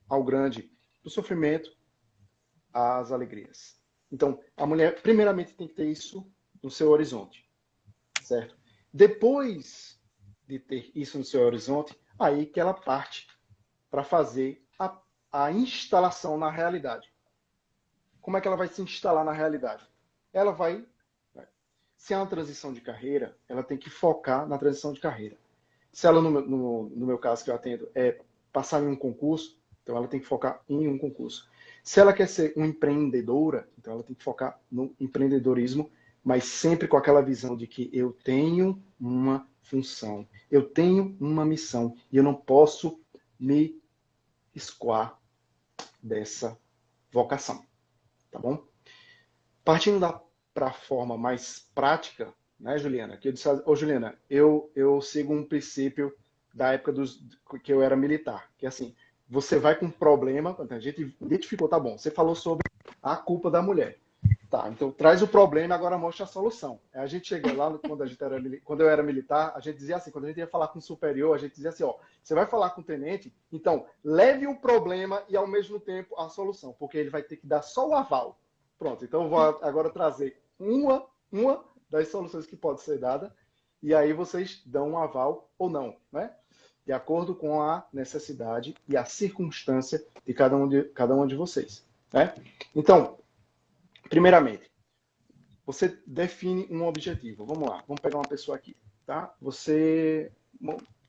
ao grande, do sofrimento às alegrias. Então, a mulher, primeiramente, tem que ter isso no seu horizonte, certo? Depois de ter isso no seu horizonte, aí que ela parte para fazer a instalação na realidade. Como é que ela vai se instalar na realidade? Ela vai, se é uma transição de carreira, ela tem que focar na transição de carreira. Se ela, no meu caso que eu atendo, é passar em um concurso, então ela tem que focar em um concurso. Se ela quer ser uma empreendedora, então ela tem que focar no empreendedorismo, mas sempre com aquela visão de que eu tenho uma função, eu tenho uma missão, e eu não posso me escoar dessa vocação, tá bom? Partindo para a forma mais prática, né, Juliana? Que eu disse, Juliana, eu sigo um princípio da época que eu era militar, que é assim, você vai com um problema, a gente identificou, tá bom, você falou sobre a culpa da mulher. Tá, então traz o problema e agora mostra a solução. A gente chega lá, quando eu era militar, a gente dizia assim, quando a gente ia falar com o superior, a gente dizia assim, ó, você vai falar com o tenente, então leve o problema e ao mesmo tempo a solução, porque ele vai ter que dar só o aval. Pronto, então eu vou agora trazer uma das soluções que pode ser dada, e aí vocês dão um aval ou não, né? De acordo com a necessidade e a circunstância de cada um de vocês, né? Então, primeiramente, você define um objetivo. Vamos lá, vamos pegar uma pessoa aqui, tá? Você,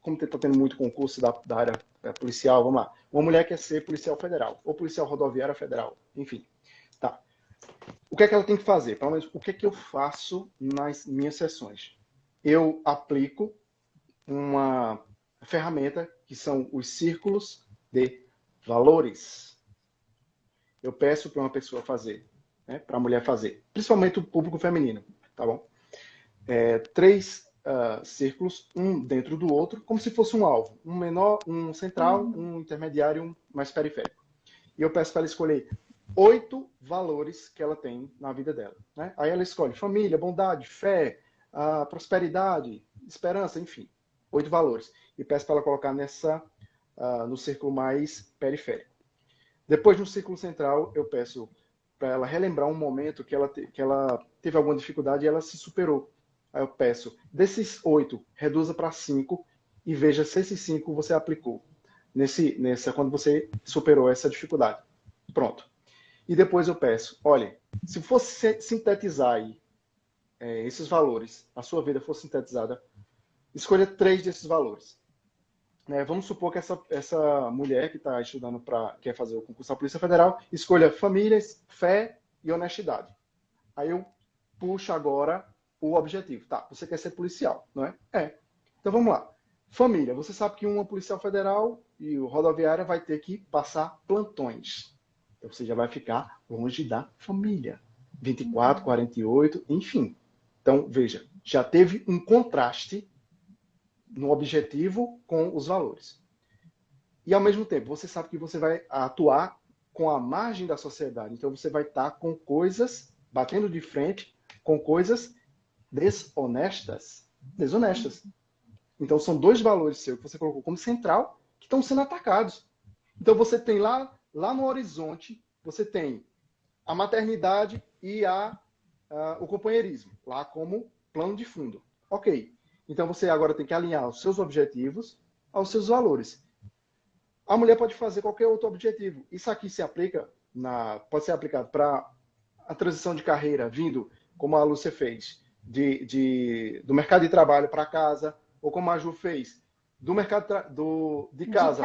como está tendo muito concurso da área policial, vamos lá. Uma mulher quer ser policial federal, ou policial rodoviária federal, enfim. Tá. O que é que ela tem que fazer? Pelo menos, o que é que eu faço nas minhas sessões? Eu aplico uma ferramenta que são os círculos de valores. Eu peço para uma pessoa fazer, né, para a mulher fazer, principalmente o público feminino, tá bom? 3 círculos, um dentro do outro, como se fosse um alvo, um menor, um central, um intermediário, um mais periférico. E eu peço para ela escolher 8 valores que ela tem na vida dela, né? Aí ela escolhe família, bondade, fé, prosperidade, esperança, enfim, 8 valores. E peço para ela colocar no círculo mais periférico. Depois, no círculo central, eu peço para ela relembrar um momento que ela teve alguma dificuldade e ela se superou. Aí eu peço, desses 8, reduza para 5 e veja se esses 5 você aplicou quando você superou essa dificuldade. Pronto. E depois eu peço, olha, se fosse sintetizar aí, esses valores, a sua vida fosse sintetizada, escolha 3 desses valores. Vamos supor que essa mulher que está estudando quer fazer o concurso da Polícia Federal, escolha famílias, fé e honestidade. Aí eu puxo agora o objetivo. Tá, você quer ser policial, não é? Então vamos lá. Família. Você sabe que uma policial federal e o rodoviária vai ter que passar plantões. Então você já vai ficar longe da família. 24, 48, enfim. Então, veja, já teve um contraste no objetivo com os valores. E, ao mesmo tempo, você sabe que você vai atuar com a margem da sociedade. Então, você vai estar com coisas, batendo de frente com coisas desonestas. Então, são dois valores seus que você colocou como central que estão sendo atacados. Então, você tem lá no horizonte, você tem a maternidade e o companheirismo, lá como plano de fundo. Ok. Então, você agora tem que alinhar os seus objetivos aos seus valores. A mulher pode fazer qualquer outro objetivo. Isso aqui se aplica, pode ser aplicado para a transição de carreira, vindo, como a Lúcia fez, do mercado de trabalho para casa, ou como a Ju fez, do mercado de casa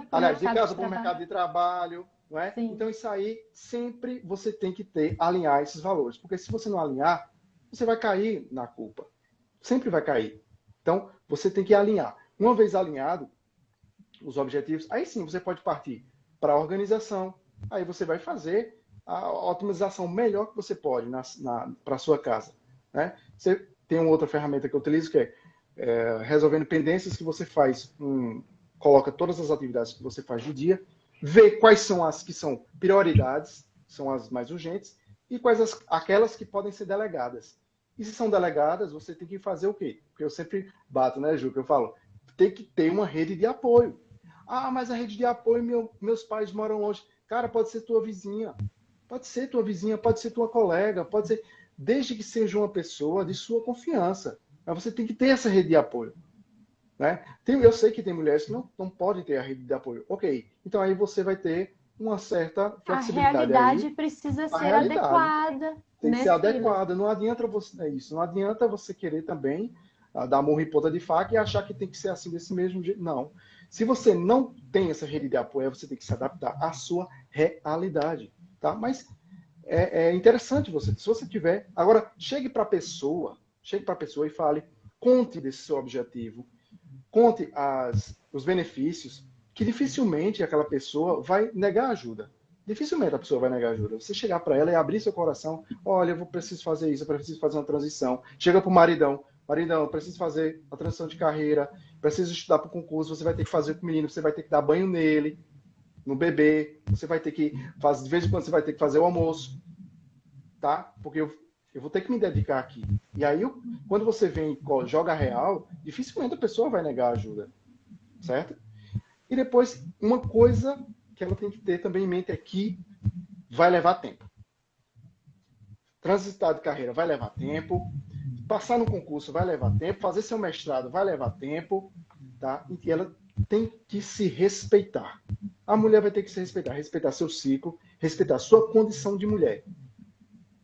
para o mercado de trabalho. Não é? Então, isso aí, sempre você tem que alinhar esses valores. Porque se você não alinhar, você vai cair na culpa. Sempre vai cair. Então, você tem que alinhar. Uma vez alinhado os objetivos, aí sim você pode partir para a organização. Aí você vai fazer a otimização melhor que você pode para a sua casa. Né? Você tem uma outra ferramenta que eu utilizo, que é resolvendo pendências, que você faz, coloca todas as atividades que você faz do dia, vê quais são as que são prioridades, são as mais urgentes, e quais aquelas que podem ser delegadas. E se são delegadas, você tem que fazer o quê? Porque eu sempre bato, né, Ju, que eu falo, tem que ter uma rede de apoio. Ah, mas a rede de apoio, meus pais moram longe. Cara, pode ser tua vizinha. Pode ser tua vizinha, pode ser tua colega, pode ser... Desde que seja uma pessoa de sua confiança. Mas você tem que ter essa rede de apoio. Né? Eu sei que tem mulheres que não podem ter a rede de apoio. Ok, então aí você vai ter uma certa flexibilidade. A realidade precisa ser adequada. Tem que ser adequada. Não adianta não adianta você querer também dar murro em ponta de faca e achar que tem que ser assim desse mesmo jeito. Não. Se você não tem essa rede de apoio, você tem que se adaptar à sua realidade. Tá? Mas é interessante se você tiver... Agora, chegue para a pessoa e fale, conte desse seu objetivo, conte os benefícios, que dificilmente aquela pessoa vai negar ajuda. Dificilmente a pessoa vai negar ajuda. Você chegar para ela e abrir seu coração, olha, eu preciso fazer isso, eu preciso fazer uma transição. Chega para o maridão, eu preciso fazer a transição de carreira, preciso estudar para o concurso, você vai ter que fazer com o menino, você vai ter que dar banho nele, no bebê, você vai ter que fazer, de vez em quando você vai ter que fazer o almoço, tá? Porque eu vou ter que me dedicar aqui. E aí, quando você vem e joga real, dificilmente a pessoa vai negar ajuda, certo? E depois, uma coisa que ela tem que ter também em mente é que vai levar tempo. Transitar de carreira vai levar tempo, passar no concurso vai levar tempo, fazer seu mestrado vai levar tempo, tá? E ela tem que se respeitar. A mulher vai ter que se respeitar, respeitar seu ciclo, respeitar sua condição de mulher.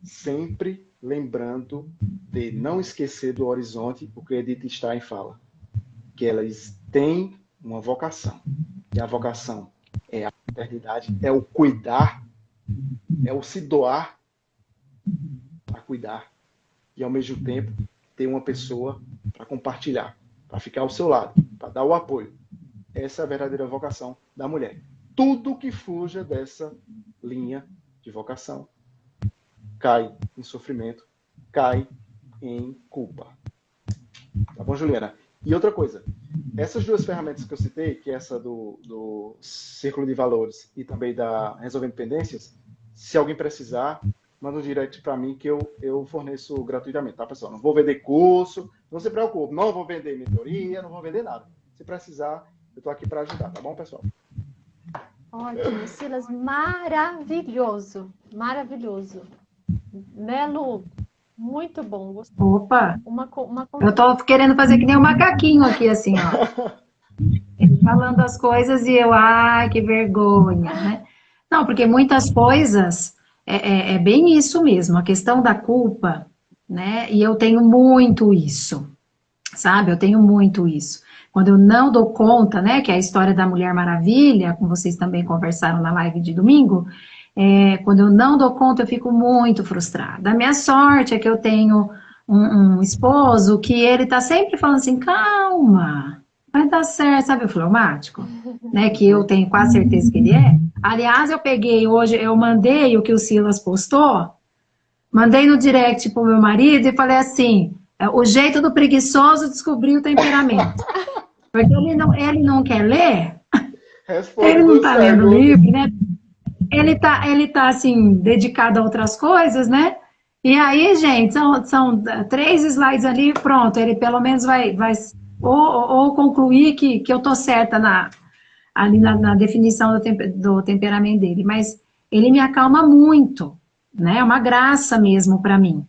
Sempre lembrando de não esquecer do horizonte o que Edith Stein fala, que elas têm uma vocação. E a vocação é a maternidade, é o cuidar, é o se doar para cuidar. E, ao mesmo tempo, ter uma pessoa para compartilhar, para ficar ao seu lado, para dar o apoio. Essa é a verdadeira vocação da mulher. Tudo que fuja dessa linha de vocação cai em sofrimento, cai em culpa. Tá bom, Juliana? E outra coisa, essas duas ferramentas que eu citei, que é essa do Círculo de Valores e também da Resolvendo Pendências, se alguém precisar, manda um direct para mim que eu forneço gratuitamente, tá, pessoal? Não vou vender curso, não se preocupe, não vou vender mentoria, não vou vender nada. Se precisar, eu estou aqui para ajudar, tá bom, pessoal? Ótimo, Silas, maravilhoso, maravilhoso. Né, Lu? Muito bom. Gostei. Opa! Eu tô querendo fazer que nem um macaquinho aqui, assim, ó. Ele falando as coisas e eu, ai, que vergonha, né? Não, porque muitas coisas é bem isso mesmo, a questão da culpa, né? E eu tenho muito isso, sabe? Eu tenho muito isso. Quando eu não dou conta, né? Que é a história da Mulher Maravilha, como vocês também conversaram na live de domingo, quando eu não dou conta, eu fico muito frustrada. A minha sorte é que eu tenho um esposo que ele tá sempre falando assim, calma, vai dar certo, sabe o fleumático? Né, que eu tenho quase certeza que ele é. Aliás, eu peguei hoje, eu mandei o que o Silas postou, mandei no direct pro meu marido e falei assim, o jeito do preguiçoso descobrir o temperamento. Porque ele não quer ler, Responde ele não duas está lendo perguntas. livro, né? Ele tá assim, dedicado a outras coisas, né? E aí, gente, são 3 slides ali, pronto, ele pelo menos vai ou concluir que eu tô certa ali na definição do temperamento dele. Mas ele me acalma muito, né? É uma graça mesmo para mim,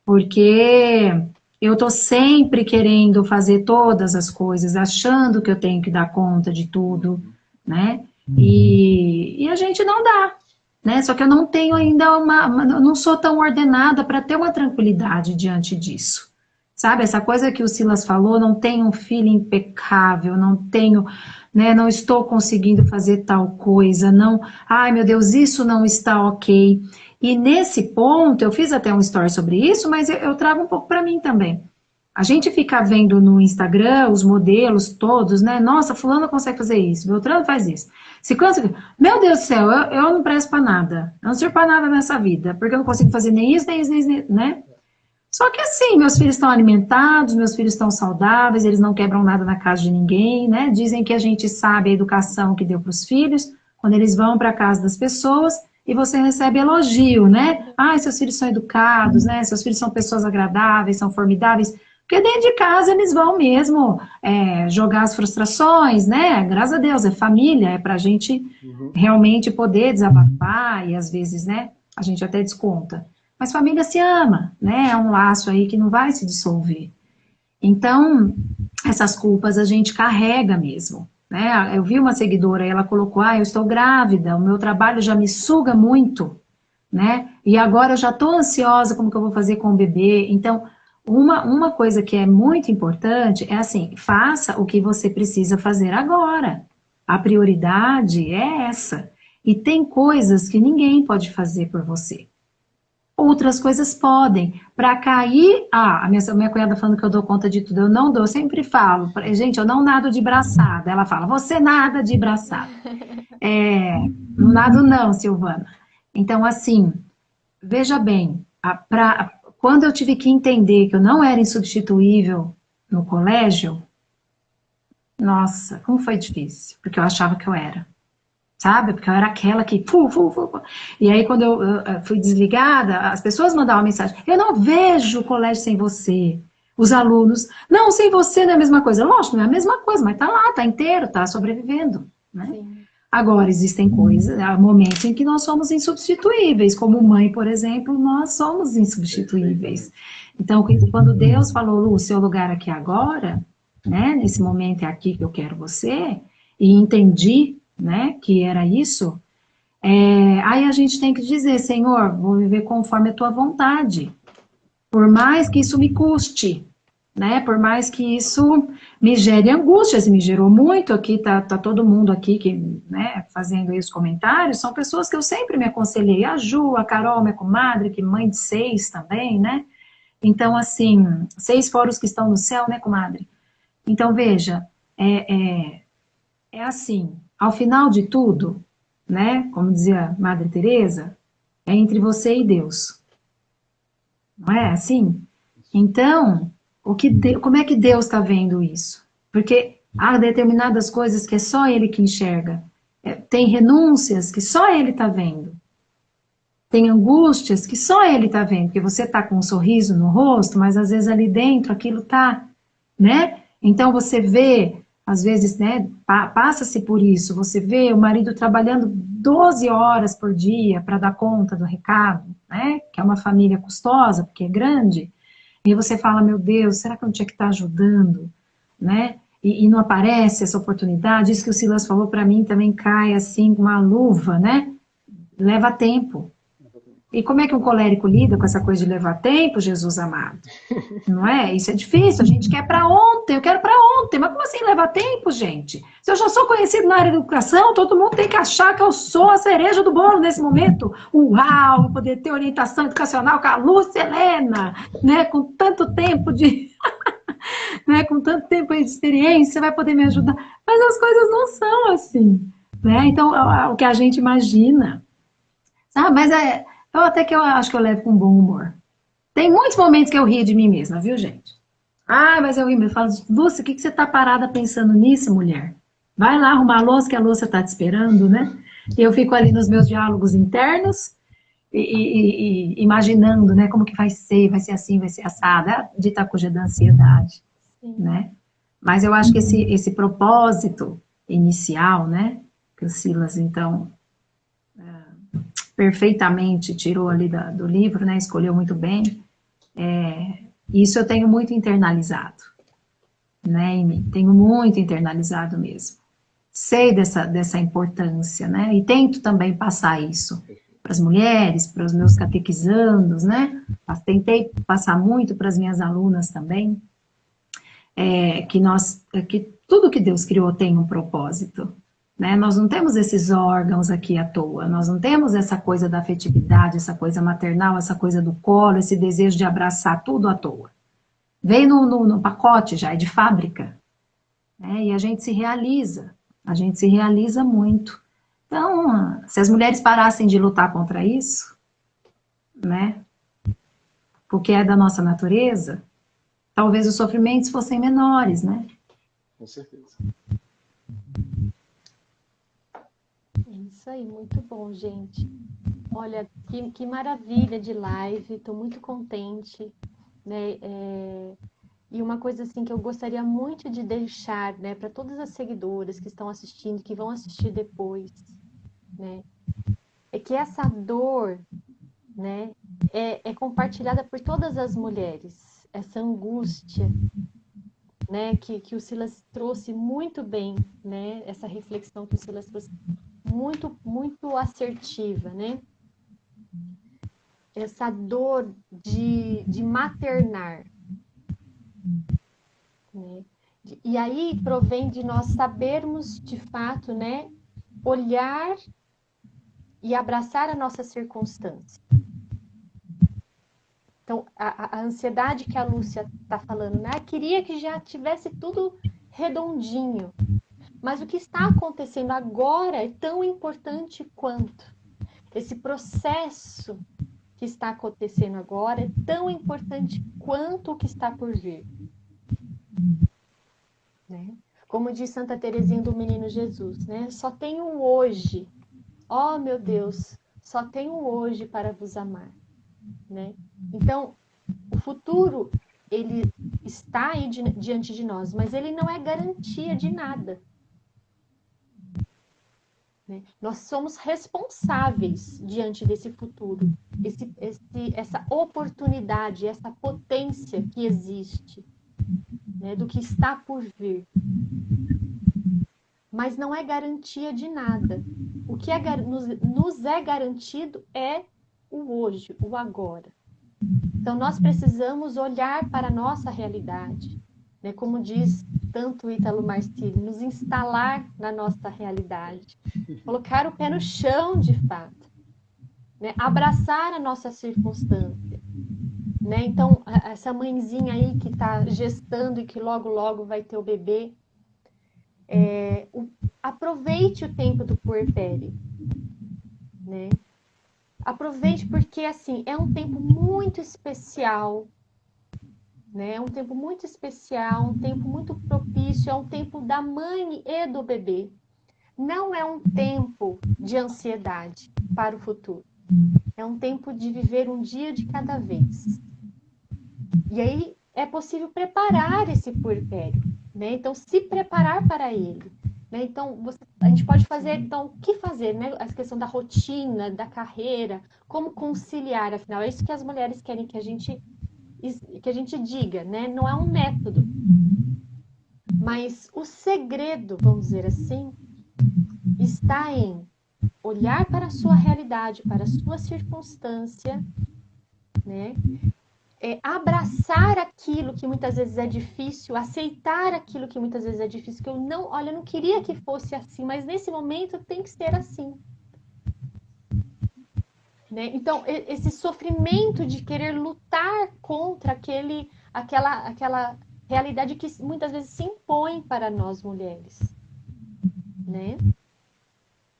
porque eu tô sempre querendo fazer todas as coisas, achando que eu tenho que dar conta de tudo, né? E a gente não dá, né? Só que eu não tenho ainda eu não sou tão ordenada para ter uma tranquilidade diante disso. Sabe, essa coisa que o Silas falou, não tenho um filho impecável, não tenho, né, não estou conseguindo fazer tal coisa, não, ai meu Deus, isso não está ok. E nesse ponto, eu fiz até um story sobre isso, mas eu trago um pouco para mim também. A gente fica vendo no Instagram os modelos todos, né? Nossa, fulano consegue fazer isso, Beltrano faz isso. Meu Deus do céu, eu não presto para nada. Eu não sirvo para nada nessa vida, porque eu não consigo fazer nem isso, nem isso, nem isso, né? Só que assim, meus filhos estão alimentados, meus filhos estão saudáveis, eles não quebram nada na casa de ninguém, né? Dizem que a gente sabe a educação que deu para os filhos, quando eles vão para a casa das pessoas e você recebe elogio, né? Ah, seus filhos são educados, né? Seus filhos são pessoas agradáveis, são formidáveis. Porque dentro de casa eles vão mesmo jogar as frustrações, né? Graças a Deus, é família, é para a gente realmente poder desabafar e às vezes, né? A gente até desconta. Mas família se ama, né? É um laço aí que não vai se dissolver. Então, essas culpas a gente carrega mesmo, né? Eu vi uma seguidora, ela colocou, eu estou grávida, o meu trabalho já me suga muito, né? E agora eu já estou ansiosa como que eu vou fazer com o bebê. Então, uma coisa que é muito importante é assim, faça o que você precisa fazer agora. A prioridade é essa. E tem coisas que ninguém pode fazer por você. Outras coisas podem. Para cair, a minha cunhada falando que eu dou conta de tudo, eu não dou, eu sempre falo, gente, eu não nado de braçada. Ela fala, você nada de braçada. Não nado não, Silvana. Então, assim, veja bem, quando eu tive que entender que eu não era insubstituível no colégio, nossa, como foi difícil, porque eu achava que eu era. Sabe? Porque eu era aquela que... E aí, quando eu fui desligada, as pessoas mandavam mensagem. Eu não vejo o colégio sem você. Os alunos... Não, sem você não é a mesma coisa. Lógico, não é a mesma coisa, mas tá lá, tá inteiro, tá sobrevivendo. Né? Sim. Agora, existem coisas, há momentos em que nós somos insubstituíveis. Como mãe, por exemplo, nós somos insubstituíveis. Então, quando Deus falou, Lu, o seu lugar aqui agora, né? Nesse momento é aqui que eu quero você, e entendi, né, que era isso, aí a gente tem que dizer, Senhor, vou viver conforme a tua vontade, por mais que isso me custe, né, por mais que isso me gere angústias, e me gerou muito, aqui tá todo mundo aqui que, né, fazendo aí os comentários, são pessoas que eu sempre me aconselhei, a Ju, a Carol, minha comadre, que mãe de 6 também, né, então assim, 6 fora os que estão no céu, né, comadre? Então veja, assim, ao final de tudo, né, como dizia Madre Teresa, é entre você e Deus. Não é assim? Então, como é que Deus está vendo isso? Porque há determinadas coisas que é só Ele que enxerga. Tem renúncias que só Ele está vendo. Tem angústias que só Ele está vendo. Porque você está com um sorriso no rosto, mas às vezes ali dentro aquilo está, né? Então você vê... Às vezes, né, passa-se por isso, você vê o marido trabalhando 12 horas por dia para dar conta do recado, né, que é uma família custosa, porque é grande, e você fala, meu Deus, será que eu não tinha que estar ajudando, né, e não aparece essa oportunidade, isso que o Silas falou para mim também cai assim com uma luva, né, leva tempo. E como é que um colérico lida com essa coisa de levar tempo, Jesus amado? Não é? Isso é difícil, a gente quer para ontem, eu quero para ontem, mas como assim levar tempo, gente? Se eu já sou conhecido na área da educação, todo mundo tem que achar que eu sou a cereja do bolo nesse momento. Uau, poder ter orientação educacional com a Lúcia Helena, né? Com tanto tempo né? Com tanto tempo aí de experiência, você vai poder me ajudar. Mas as coisas não são assim, né? Então, o que a gente imagina, sabe? Mas até que eu acho que eu levo com bom humor. Tem muitos momentos que eu rio de mim mesma, viu, gente? Ah, mas eu rio, eu falo, Lúcia, o que você tá parada pensando nisso, mulher? Vai lá arrumar a louça, que a louça tá te esperando, né? E eu fico ali nos meus diálogos internos, e imaginando, né, como que vai ser assim, vai ser assada, dita cuja da ansiedade, Sim. né? Mas eu acho que esse propósito inicial, né, que o Silas, então, perfeitamente tirou ali do livro, né, escolheu muito bem, isso eu tenho muito internalizado, né, em mim, tenho muito internalizado mesmo. Sei dessa importância, né, e tento também passar isso para as mulheres, para os meus catequizandos, né, tentei passar muito para as minhas alunas também, que tudo que Deus criou tem um propósito, né? Nós não temos esses órgãos aqui à toa, nós não temos essa coisa da afetividade, essa coisa maternal, essa coisa do colo, esse desejo de abraçar tudo à toa. Vem no pacote já, é de fábrica, né? E a gente se realiza muito. Então, se as mulheres parassem de lutar contra isso, né? Porque é da nossa natureza, talvez os sofrimentos fossem menores, né? Com certeza. Isso aí, muito bom, gente. Olha, que maravilha de live, estou muito contente, né? E uma coisa assim que eu gostaria muito de deixar, né, para todas as seguidoras que estão assistindo, que vão assistir depois, né, é que essa dor, né, é compartilhada por todas as mulheres, essa angústia, né, que o Silas trouxe muito bem, né, essa reflexão que o Silas trouxe muito, muito assertiva, né? Essa dor de maternar, né? E aí provém de nós sabermos de fato, né, olhar e abraçar a nossa circunstância. Então, a ansiedade que a Lúcia está falando, né? Queria que já tivesse tudo redondinho. Mas o que está acontecendo agora é tão importante quanto. Esse processo que está acontecendo agora é tão importante quanto o que está por vir. Né? Como diz Santa Teresinha do Menino Jesus, né? Só tenho hoje. Oh, meu Deus, só tenho hoje para vos amar. Né? Então, o futuro, ele está aí diante de nós, mas ele não é garantia de nada. Né? Nós somos responsáveis diante desse futuro, essa oportunidade, essa potência que existe, né? Do que está por vir. Mas não é garantia de nada. O que nos é garantido é o hoje, o agora. Então, nós precisamos olhar para a nossa realidade, né? Como diz tanto Ítalo Marcilli, nos instalar na nossa realidade, colocar o pé no chão de fato, né? Abraçar a nossa circunstância. Né? Então, essa mãezinha aí que está gestando e que logo, logo vai ter o bebê, aproveite o tempo do puerpério, né? Aproveite porque, assim, é um tempo muito especial, né? É um tempo muito especial, um tempo muito propício, é um tempo da mãe e do bebê. Não é um tempo de ansiedade para o futuro. É um tempo de viver um dia de cada vez. E aí é possível preparar esse puerpério, né? Então, se preparar para ele. Né? Então, a gente pode fazer, então, o que fazer, né? A questão da rotina, da carreira, como conciliar, afinal, é isso que as mulheres querem que a gente diga, né? Não é um método. Mas o segredo, vamos dizer assim, está em olhar para a sua realidade, para a sua circunstância, né? Abraçar aquilo que muitas vezes é difícil, aceitar aquilo que muitas vezes é difícil, que eu não queria que fosse assim, mas nesse momento tem que ser assim. Né? Então, esse sofrimento de querer lutar contra aquela realidade que muitas vezes se impõe para nós mulheres, né?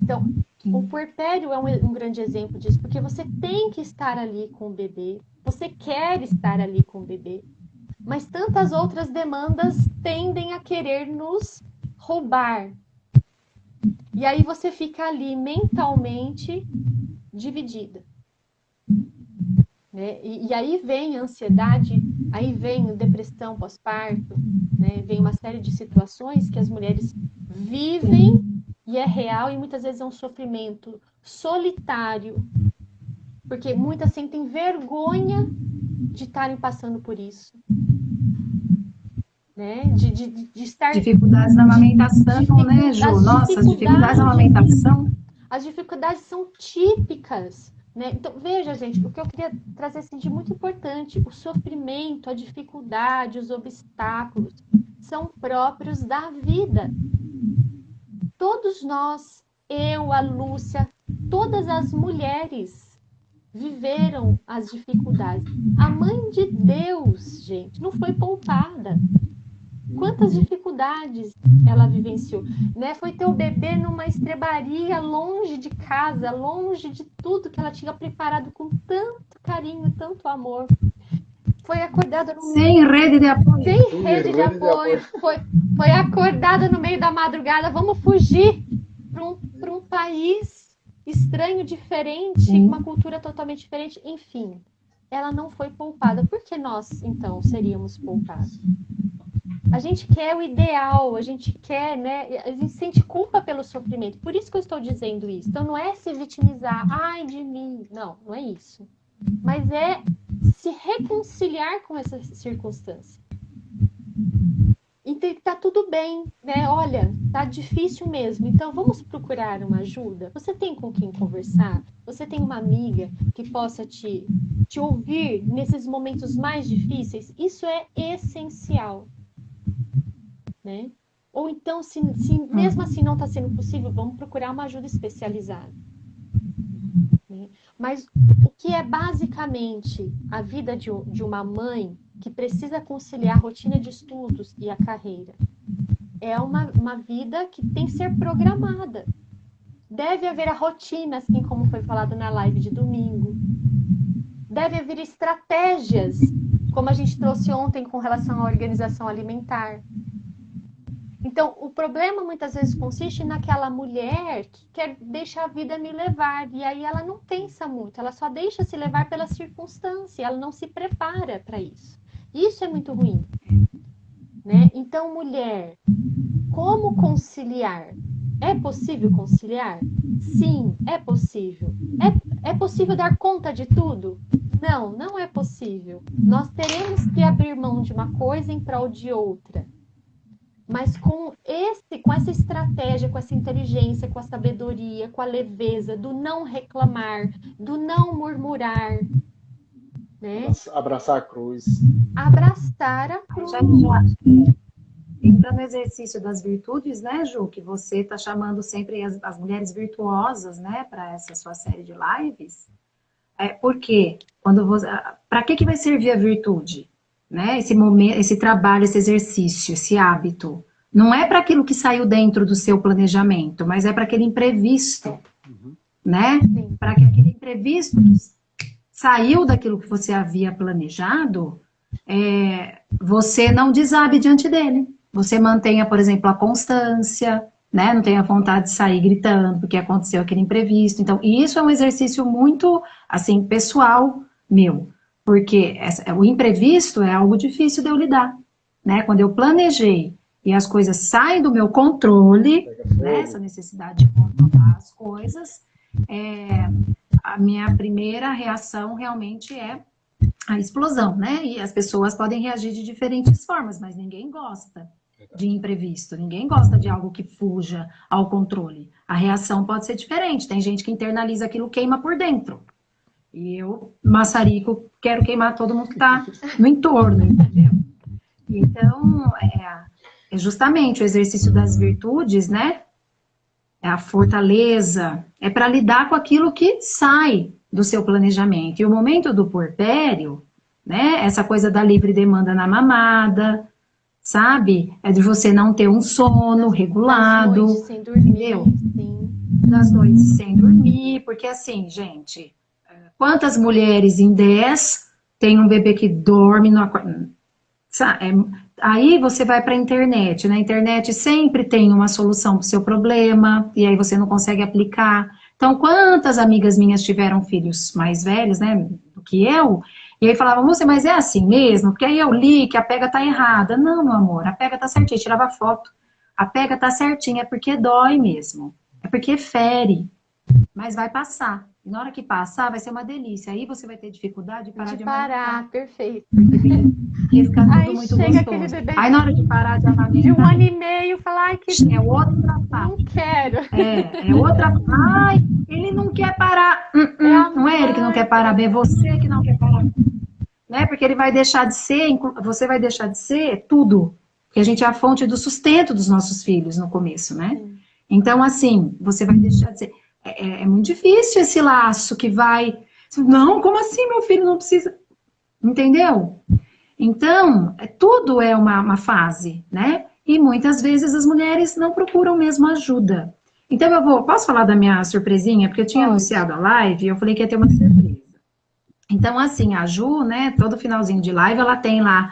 Então, o puerpério é um grande exemplo disso, porque você tem que estar ali com o bebê, você quer estar ali com o bebê, mas tantas outras demandas tendem a querer nos roubar. E aí você fica ali mentalmente dividida. Né? E aí vem a ansiedade, aí vem a depressão pós-parto, né? Vem uma série de situações que as mulheres vivem e é real e muitas vezes é um sofrimento solitário, porque muitas sentem vergonha de estarem passando por isso. Né? De estar... Dificuldades na amamentação, né, Ju? Nossa, as dificuldades na amamentação. As dificuldades são típicas. Né? Então, veja, gente, o que eu queria trazer assim, de muito importante, o sofrimento, a dificuldade, os obstáculos são próprios da vida. Todos nós, eu, a Lúcia, todas as mulheres viveram as dificuldades. A mãe de Deus, gente, não foi poupada. Quantas dificuldades ela vivenciou, né? Foi ter o bebê numa estrebaria, longe de casa, longe de tudo que ela tinha preparado com tanto carinho, tanto amor. Foi acordada no sem rede de apoio. Sem rede de apoio. Foi acordada no meio da madrugada. Vamos fugir para um país estranho, diferente, uma cultura totalmente diferente. Enfim, ela não foi poupada. Por que nós, então, seríamos poupados? A gente quer o ideal, a gente quer, né? A gente sente culpa pelo sofrimento. Por isso que eu estou dizendo isso. Então, não é se vitimizar, ai de mim. Não, não é isso. Mas é se reconciliar com essa circunstância. Então, tá tudo bem, né? Olha, tá difícil mesmo. Então, vamos procurar uma ajuda. Você tem com quem conversar? Você tem uma amiga que possa te ouvir nesses momentos mais difíceis? Isso é essencial. Né? Ou então, se mesmo assim não está sendo possível, vamos procurar uma ajuda especializada. Né? Mas o que é basicamente a vida de uma mãe que precisa conciliar a rotina de estudos e a carreira? É uma vida que tem que ser programada. Deve haver a rotina, assim como foi falado na live de domingo. Deve haver estratégias, como a gente trouxe ontem com relação à organização alimentar. Então, o problema muitas vezes consiste naquela mulher que quer deixar a vida me levar. E aí ela não pensa muito, ela só deixa se levar pela circunstância, ela não se prepara para isso. Isso é muito ruim. Né? Então, mulher, como conciliar? É possível conciliar? Sim, é possível. É possível dar conta de tudo? Não, não é possível. Nós teremos que abrir mão de uma coisa em prol de outra. Mas com essa estratégia, com essa inteligência, com a sabedoria, com a leveza, do não reclamar, do não murmurar, né? Abraçar a cruz. Abraçar a cruz. Já entra no exercício das virtudes, né, Ju? Que você está chamando sempre as mulheres virtuosas, né, para essa sua série de lives. Por quê? Para que vai servir a virtude? Né? Esse momento, esse trabalho, esse exercício, esse hábito, não é para aquilo que saiu dentro do seu planejamento, mas é para aquele imprevisto, né? Para que aquele imprevisto que saiu daquilo que você havia planejado, você não desabe diante dele. Você mantenha, por exemplo, a constância, né? Não tenha vontade de sair gritando porque aconteceu aquele imprevisto. Então, isso é um exercício muito, assim, pessoal meu. Porque o imprevisto é algo difícil de eu lidar, né? Quando eu planejei e as coisas saem do meu controle, né? Essa necessidade de controlar as coisas, a minha primeira reação realmente é a explosão, né? E as pessoas podem reagir de diferentes formas, mas ninguém gosta de imprevisto, ninguém gosta de algo que fuja ao controle. A reação pode ser diferente, tem gente que internaliza aquilo, queima por dentro. E eu, maçarico, quero queimar todo mundo que está no entorno, entendeu? Então, é justamente o exercício das virtudes, né? É a fortaleza, é para lidar com aquilo que sai do seu planejamento. E o momento do puerpério, né? Essa coisa da livre demanda na mamada, sabe? É de você não ter um sono As regulado, noites sem dormir, entendeu? sim. Das noites sem dormir, porque assim, gente, quantas mulheres em 10 tem um bebê que dorme no aí você vai para a internet. Na internet sempre tem uma solução para o seu problema, e aí você não consegue aplicar. Então, quantas amigas minhas tiveram filhos mais velhos, né, do que eu, e aí falavam, moça, mas é assim mesmo? Porque aí eu li que a pega tá errada. Não, meu amor, a pega tá certinha, eu tirava foto. A pega tá certinha, é porque dói mesmo. É porque fere, mas vai passar. E na hora que passar, vai ser uma delícia. Aí você vai ter dificuldade de parar De de parar, amamentar. perfeito. Porque fica tudo Aí muito chega aquele gostoso. bebê Aí na hora de parar de de 1 amamentar, ano e meio, fala, ai, que é outra não parte. quero. É outra. Ai, ele não quer parar. É a Não é ele que não quer mãe. parar, é você que não quer parar. Né? Porque ele vai deixar de ser, você vai deixar de ser tudo. Porque a gente é a fonte do sustento dos nossos filhos no começo, né? Sim. Então, assim, você vai deixar de ser. É muito difícil esse laço que vai. Não, como assim, meu filho não precisa. Entendeu? Então, tudo é uma fase, né? E muitas vezes as mulheres não procuram mesmo ajuda. Então, posso falar da minha surpresinha? Porque eu tinha Pode. anunciado a live e eu falei que ia ter uma surpresa. Então, assim, a Ju, né, todo finalzinho de live, ela tem lá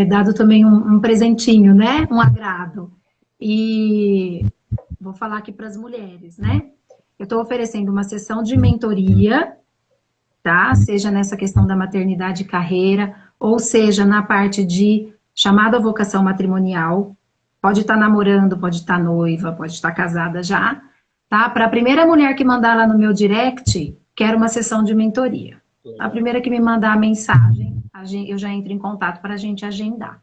dado também um presentinho, né? Um agrado. E vou falar aqui para as mulheres, né? Eu estou oferecendo uma sessão de mentoria, tá? Seja nessa questão da maternidade e carreira, ou seja na parte de chamada vocação matrimonial. Pode estar namorando, pode estar noiva, pode estar casada já, tá? Para a primeira mulher que mandar lá no meu direct, quero uma sessão de mentoria. A primeira que me mandar a mensagem, eu já entro em contato para a gente agendar.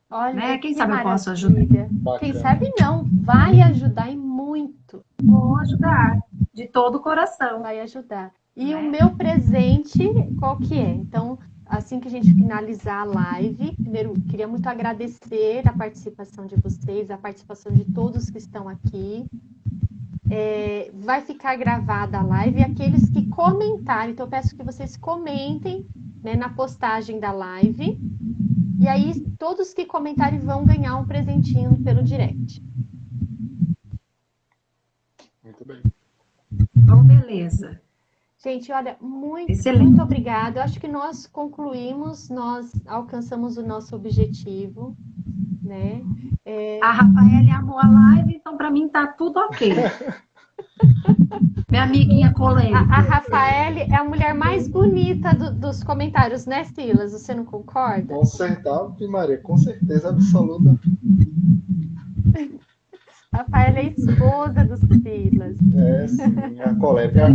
Olha, Né? Quem que sabe eu posso ajudar? maravilha. Quem Bacana. sabe não, vai ajudar e muito. Vou ajudar, de todo o coração. Vai ajudar. E o Né? meu presente, qual que é? Então, assim que a gente finalizar a live, primeiro, queria muito agradecer a participação de vocês, a participação de todos que estão aqui. Vai ficar gravada a live e aqueles que comentarem, então eu peço que vocês comentem, né, na postagem da live. E aí, todos que comentarem vão ganhar um presentinho pelo direct. Muito bem. Então, beleza. Gente, olha, muito, Excelente. muito obrigada. Eu acho que nós concluímos, nós alcançamos o nosso objetivo, né? A Rafaela amou a live, então para mim tá tudo ok. Minha amiguinha colega. A Rafaele é a mulher mais bonita dos comentários, né, Silas? Você não concorda? Consertar, Maria, com certeza absoluta. A Rafaela é a esposa do Silas. É, sim, a colérica. É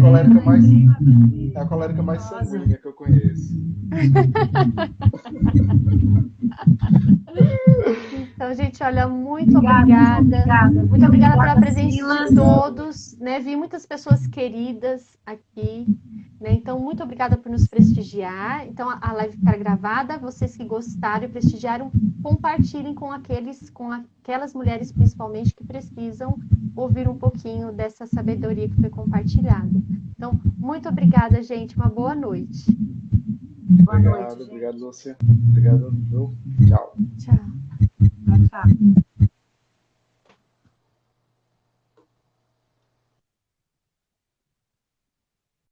a colérica mais sanguínea que eu conheço. Então, gente, olha, muito obrigada. Muito obrigada pela presença de todos, né? Vi muitas pessoas queridas aqui, né? Então, muito obrigada por nos prestigiar. Então, a live ficar gravada. Vocês que gostaram e prestigiaram, compartilhem com aquelas mulheres, principalmente, que precisam ouvir um pouquinho dessa sabedoria que foi compartilhada. Então, muito obrigada, gente. Uma boa noite. Boa noite, Obrigado, Lúcia. Obrigado, Ju. Tchau. Tchau. Tchau.